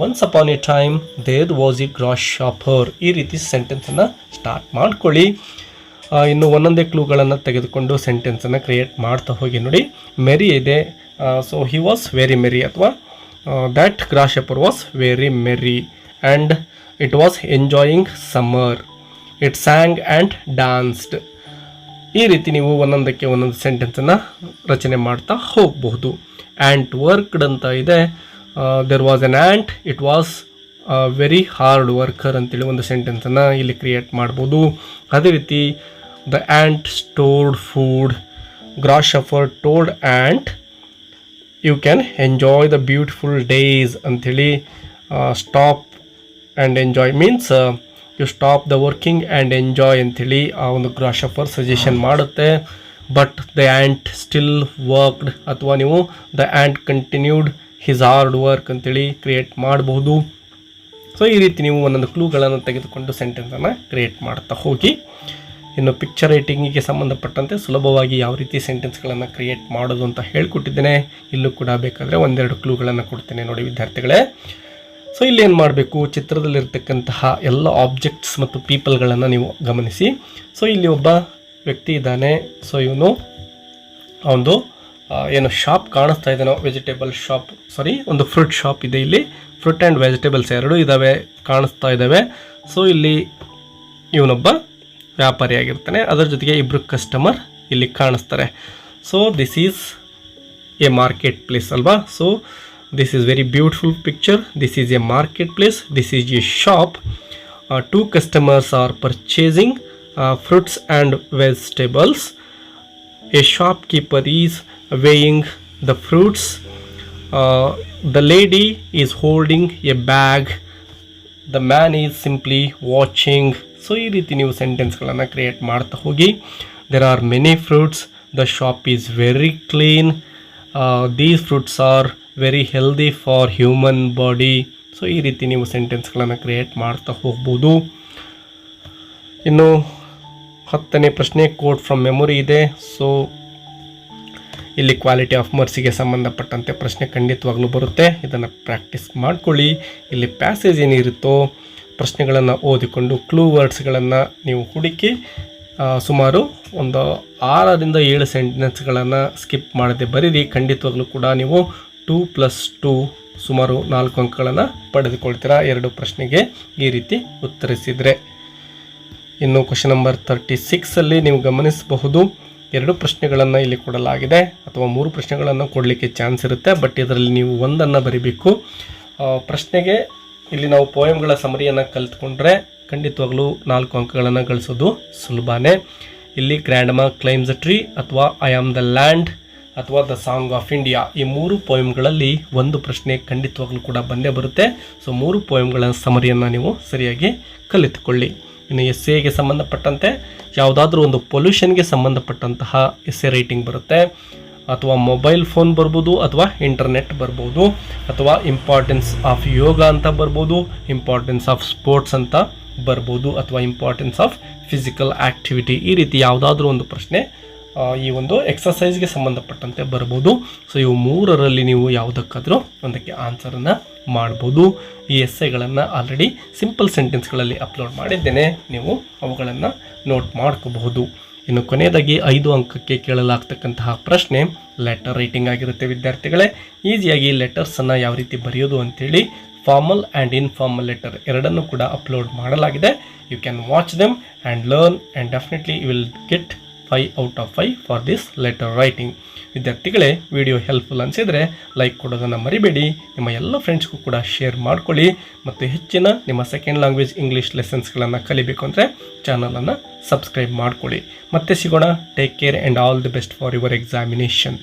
Once upon a time there was a grasshopper. ಈ ರೀತಿ ಸೆಂಟೆನ್ಸನ್ನು ಸ್ಟಾರ್ಟ್ ಮಾಡ್ಕೊಳ್ಳಿ. ಇನ್ನು ಒಂದೊಂದೇ ಕ್ಲೂಗಳನ್ನು ತೆಗೆದುಕೊಂಡು ಸೆಂಟೆನ್ಸನ್ನು ಕ್ರಿಯೇಟ್ ಮಾಡ್ತಾ ಹೋಗಿ ನೋಡಿ. ಮೆರಿ ಇದೆ. So he was very merry ಅಥವಾ that grasshopper was very merry and it was enjoying summer. It sang and danced. ಈ ರೀತಿ ನೀವು ಒಂದೊಂದಕ್ಕೆ ಒಂದೊಂದು ಸೆಂಟೆನ್ಸನ್ನು ರಚನೆ ಮಾಡ್ತಾ ಹೋಗಬಹುದು. ಆ್ಯಂಟ್ ವರ್ಕ್ಡ್ ಅಂತ ಇದೆ. There was an ant, it was very hard worker ಅಂತೇಳಿ ಒಂದು ಸೆಂಟೆನ್ಸನ್ನು ಇಲ್ಲಿ ಕ್ರಿಯೇಟ್ ಮಾಡ್ಬೋದು. ಅದೇ ರೀತಿ the ant stored food. Grasshopper told ant you can enjoy the beautiful days ಅಂಥೇಳಿ. Stop and enjoy means you stop the working and enjoy ಅಂಥೇಳಿ ಆ ಒಂದು ಗ್ರಾಸ್ ಶಾಪರ್ ಸಜೆಷನ್ ಮಾಡುತ್ತೆ. But the ant still worked ಅಥವಾ ನೀವು the ant continued his hard work ಅಂತೇಳಿ ಕ್ರಿಯೇಟ್ ಮಾಡಬಹುದು. ಸೊ ಈ ರೀತಿ ನೀವು ಒಂದೊಂದು ಕ್ಲೂಗಳನ್ನು ತೆಗೆದುಕೊಂಡು ಸೆಂಟೆನ್ಸನ್ನು ಕ್ರಿಯೇಟ್ ಮಾಡ್ತಾ ಹೋಗಿ. ಇನ್ನು ಪಿಕ್ಚರ್ ರೈಟಿಂಗಿಗೆ ಸಂಬಂಧಪಟ್ಟಂತೆ ಸುಲಭವಾಗಿ ಯಾವ ರೀತಿ ಸೆಂಟೆನ್ಸ್ಗಳನ್ನು ಕ್ರಿಯೇಟ್ ಮಾಡೋದು ಅಂತ ಹೇಳ್ಕೊಟ್ಟಿದ್ದೇನೆ. ಇಲ್ಲೂ ಕೂಡ ಬೇಕಾದರೆ ಒಂದೆರಡು ಕ್ಲೂಗಳನ್ನು ಕೊಡ್ತೇನೆ ನೋಡಿ ವಿದ್ಯಾರ್ಥಿಗಳೇ. ಸೊ ಇಲ್ಲಿ ಏನು ಮಾಡಬೇಕು, ಚಿತ್ರದಲ್ಲಿರ್ತಕ್ಕಂತಹ ಎಲ್ಲ ಆಬ್ಜೆಕ್ಟ್ಸ್ ಮತ್ತು ಪೀಪಲ್ಗಳನ್ನು ನೀವು ಗಮನಿಸಿ. ಸೊ ಇಲ್ಲಿ ಒಬ್ಬ ವ್ಯಕ್ತಿ ಇದ್ದಾನೆ. ಸೊ ಇವನು ಒಂದು ಏನು ಶಾಪ್ ಕಾಣಿಸ್ತಾ ಇದ್ದಾನೋ, ವೆಜಿಟೇಬಲ್ ಶಾಪ್, ಒಂದು ಫ್ರೂಟ್ ಶಾಪ್ ಇದೆ. ಇಲ್ಲಿ ಫ್ರೂಟ್ ಆ್ಯಂಡ್ ವೆಜಿಟೇಬಲ್ಸ್ ಎರಡೂ ಇದ್ದಾವೆ, ಕಾಣಿಸ್ತಾ ಇದ್ದಾವೆ. ಸೊ ಇಲ್ಲಿ ಇವನೊಬ್ಬ ವ್ಯಾಪಾರಿಯಾಗಿರ್ತಾನೆ, ಅದರ ಜೊತೆಗೆ ಇಬ್ಬರು ಕಸ್ಟಮರ್ ಇಲ್ಲಿ ಕಾಣಿಸ್ತಾರೆ. So this is a marketplace ಅಲ್ವಾ. So this is very beautiful picture. This is a marketplace. This is a shop. 2 customers are purchasing fruits and vegetables. A shopkeeper is weighing the fruits. The lady is holding a bag. The man is simply watching. So ಈ ರೀತಿ ನೀವು ಸೆಂಟೆನ್ಸ್ಗಳನ್ನು ಕ್ರಿಯೇಟ್ ಮಾಡ್ತಾ ಹೋಗಿ. There are many fruits. The shop is very clean. These fruits are very healthy for human body. So ಈ ರೀತಿ ನೀವು ಸೆಂಟೆನ್ಸ್ಗಳನ್ನು ಕ್ರಿಯೇಟ್ ಮಾಡ್ತಾ ಹೋಗ್ಬೋದು. ಇನ್ನು 10ನೇ ಪ್ರಶ್ನೆ ಕೋಟ್ ಫ್ರಮ್ ಮೆಮೊರಿ ಇದೆ. ಸೊ ಇಲ್ಲಿ ಕ್ವಾಲಿಟಿ ಆಫ್ ಮರ್ಸಿಗೆ ಸಂಬಂಧಪಟ್ಟಂತೆ ಪ್ರಶ್ನೆ ಖಂಡಿತವಾಗ್ಲೂ ಬರುತ್ತೆ. ಇದನ್ನು ಪ್ರಾಕ್ಟೀಸ್ ಮಾಡ್ಕೊಳ್ಳಿ. ಇಲ್ಲಿ ಪ್ಯಾಸೇಜ್ ಏನಿರುತ್ತೋ ಪ್ರಶ್ನೆಗಳನ್ನು ಓದಿಕೊಂಡು ಕ್ಲೂ ವರ್ಡ್ಸ್ಗಳನ್ನು ನೀವು ಹುಡುಕಿ ಸುಮಾರು ಒಂದು 6ರಿಂದ 7 ಸೆಂಟೆನ್ಸ್ಗಳನ್ನು ಸ್ಕಿಪ್ ಮಾಡದೆ ಬರೀರಿ. ಖಂಡಿತವಾಗ್ಲೂ ಕೂಡ ನೀವು 2+2 ಸುಮಾರು 4 ಅಂಕಗಳನ್ನು ಪಡೆದುಕೊಳ್ತೀರಾ 2 ಪ್ರಶ್ನೆಗೆ ಈ ರೀತಿ ಉತ್ತರಿಸಿದರೆ. ಇನ್ನು ಕ್ವಶನ್ ನಂಬರ್ 36 ನೀವು ಗಮನಿಸಬಹುದು 2 ಪ್ರಶ್ನೆಗಳನ್ನು ಇಲ್ಲಿ ಕೊಡಲಾಗಿದೆ, ಅಥವಾ 3 ಪ್ರಶ್ನೆಗಳನ್ನು ಕೊಡಲಿಕ್ಕೆ ಚಾನ್ಸ್ ಇರುತ್ತೆ. ಬಟ್ ಇದರಲ್ಲಿ ನೀವು ಒಂದನ್ನು ಬರೀಬೇಕು. ಪ್ರಶ್ನೆಗೆ ಇಲ್ಲಿ ನಾವು ಪೋಯಮ್ಗಳ ಸಮರಿಯನ್ನು ಕಲಿತ್ಕೊಂಡ್ರೆ ಖಂಡಿತವಾಗ್ಲೂ 4 ಅಂಕಗಳನ್ನು ಗಳಿಸೋದು ಸುಲಭನೇ. ಇಲ್ಲಿ ಗ್ರ್ಯಾಂಡ್ಮಾ ಕ್ಲೈಮ್ಸ್ ಅ ಟ್ರೀ ಅಥವಾ ಐ ಆಮ್ ದ ಲ್ಯಾಂಡ್ ಅಥವಾ ದ ಸಾಂಗ್ ಆಫ್ ಇಂಡಿಯಾ, ಈ 3 ಪೋಯಮ್ಗಳಲ್ಲಿ ಒಂದು ಪ್ರಶ್ನೆ ಖಂಡಿತವಾಗ್ಲೂ ಕೂಡ ಬಂದೇ ಬರುತ್ತೆ. ಸೊ 3 ಪೋಯಮ್ಗಳ ಸಮರಿಯನ್ನು ನೀವು ಸರಿಯಾಗಿ ಕಲಿತುಕೊಳ್ಳಿ. ಇನ್ನು ಎಸ್ಸೆಗೆ ಸಂಬಂಧಪಟ್ಟಂತೆ ಯಾವುದಾದ್ರೂ ಒಂದು ಪೊಲ್ಯೂಷನ್ಗೆ ಸಂಬಂಧಪಟ್ಟಂತಹ ಎಸ್ಸೆ ರೈಟಿಂಗ್ ಬರುತ್ತೆ, ಅಥವಾ ಮೊಬೈಲ್ ಫೋನ್ ಬರ್ಬೋದು, ಅಥವಾ ಇಂಟರ್ನೆಟ್ ಬರ್ಬೋದು, ಅಥವಾ ಇಂಪಾರ್ಟೆನ್ಸ್ ಆಫ್ ಯೋಗ ಅಂತ ಬರ್ಬೋದು, ಇಂಪಾರ್ಟೆನ್ಸ್ ಆಫ್ ಸ್ಪೋರ್ಟ್ಸ್ ಅಂತ ಬರ್ಬೋದು, ಅಥವಾ ಇಂಪಾರ್ಟೆನ್ಸ್ ಆಫ್ ಫಿಸಿಕಲ್ ಆ್ಯಕ್ಟಿವಿಟಿ. ಈ ರೀತಿ ಯಾವುದಾದ್ರೂ ಒಂದು ಪ್ರಶ್ನೆ ಈ ಒಂದು ಎಕ್ಸಸೈಸ್ಗೆ ಸಂಬಂಧಪಟ್ಟಂತೆ ಬರ್ಬೋದು. ಸೊ ಇವು 3ರಲ್ಲಿ ನೀವು ಯಾವುದಕ್ಕಾದರೂ ಒಂದಕ್ಕೆ ಆನ್ಸರನ್ನು ಮಾಡ್ಬೋದು. ಈ ಎಸ್ಸೆಗಳನ್ನು ಆಲ್ರೆಡಿ ಸಿಂಪಲ್ ಸೆಂಟೆನ್ಸ್ಗಳಲ್ಲಿ ಅಪ್ಲೋಡ್ ಮಾಡಿದ್ದೇನೆ, ನೀವು ಅವುಗಳನ್ನು ನೋಟ್ ಮಾಡ್ಕೋಬಹುದು. ಇನ್ನು ಕೊನೆಯದಾಗಿ 5 ಅಂಕಕ್ಕೆ ಕೇಳಲಾಗ್ತಕ್ಕಂತಹ ಪ್ರಶ್ನೆ ಲೆಟರ್ ರೈಟಿಂಗ್ ಆಗಿರುತ್ತೆ ವಿದ್ಯಾರ್ಥಿಗಳೇ. ಈಸಿಯಾಗಿ ಲೆಟರ್ಸನ್ನು ಯಾವ ರೀತಿ ಬರೆಯೋದು ಅಂತೇಳಿ ಫಾರ್ಮಲ್ ಆ್ಯಂಡ್ ಇನ್ಫಾರ್ಮಲ್ ಲೆಟರ್ ಎರಡನ್ನೂ ಕೂಡ ಅಪ್ಲೋಡ್ ಮಾಡಲಾಗಿದೆ. You can watch them and learn and definitely you will get 5 out of 5 for this letter writing. ವಿದ್ಯಾರ್ಥಿಗಳೇ, ವಿಡಿಯೋ ಹೆಲ್ಪ್ಫುಲ್ ಅನಿಸಿದರೆ ಲೈಕ್ ಕೊಡೋದನ್ನು ಮರಿಬೇಡಿ. ನಿಮ್ಮ ಎಲ್ಲ ಫ್ರೆಂಡ್ಸ್ಗೂ ಕೂಡ ಶೇರ್ ಮಾಡ್ಕೊಳ್ಳಿ. ಮತ್ತು ಹೆಚ್ಚಿನ ನಿಮ್ಮ ಸೆಕೆಂಡ್ ಲ್ಯಾಂಗ್ವೇಜ್ ಇಂಗ್ಲೀಷ್ ಲೆಸನ್ಸ್ಗಳನ್ನು ಕಲಿಬೇಕು ಅಂದರೆ ಚಾನಲನ್ನು ಸಬ್ಸ್ಕ್ರೈಬ್ ಮಾಡ್ಕೊಳ್ಳಿ. ಮತ್ತೆ ಸಿಗೋಣ. Take care and all the best for your examination.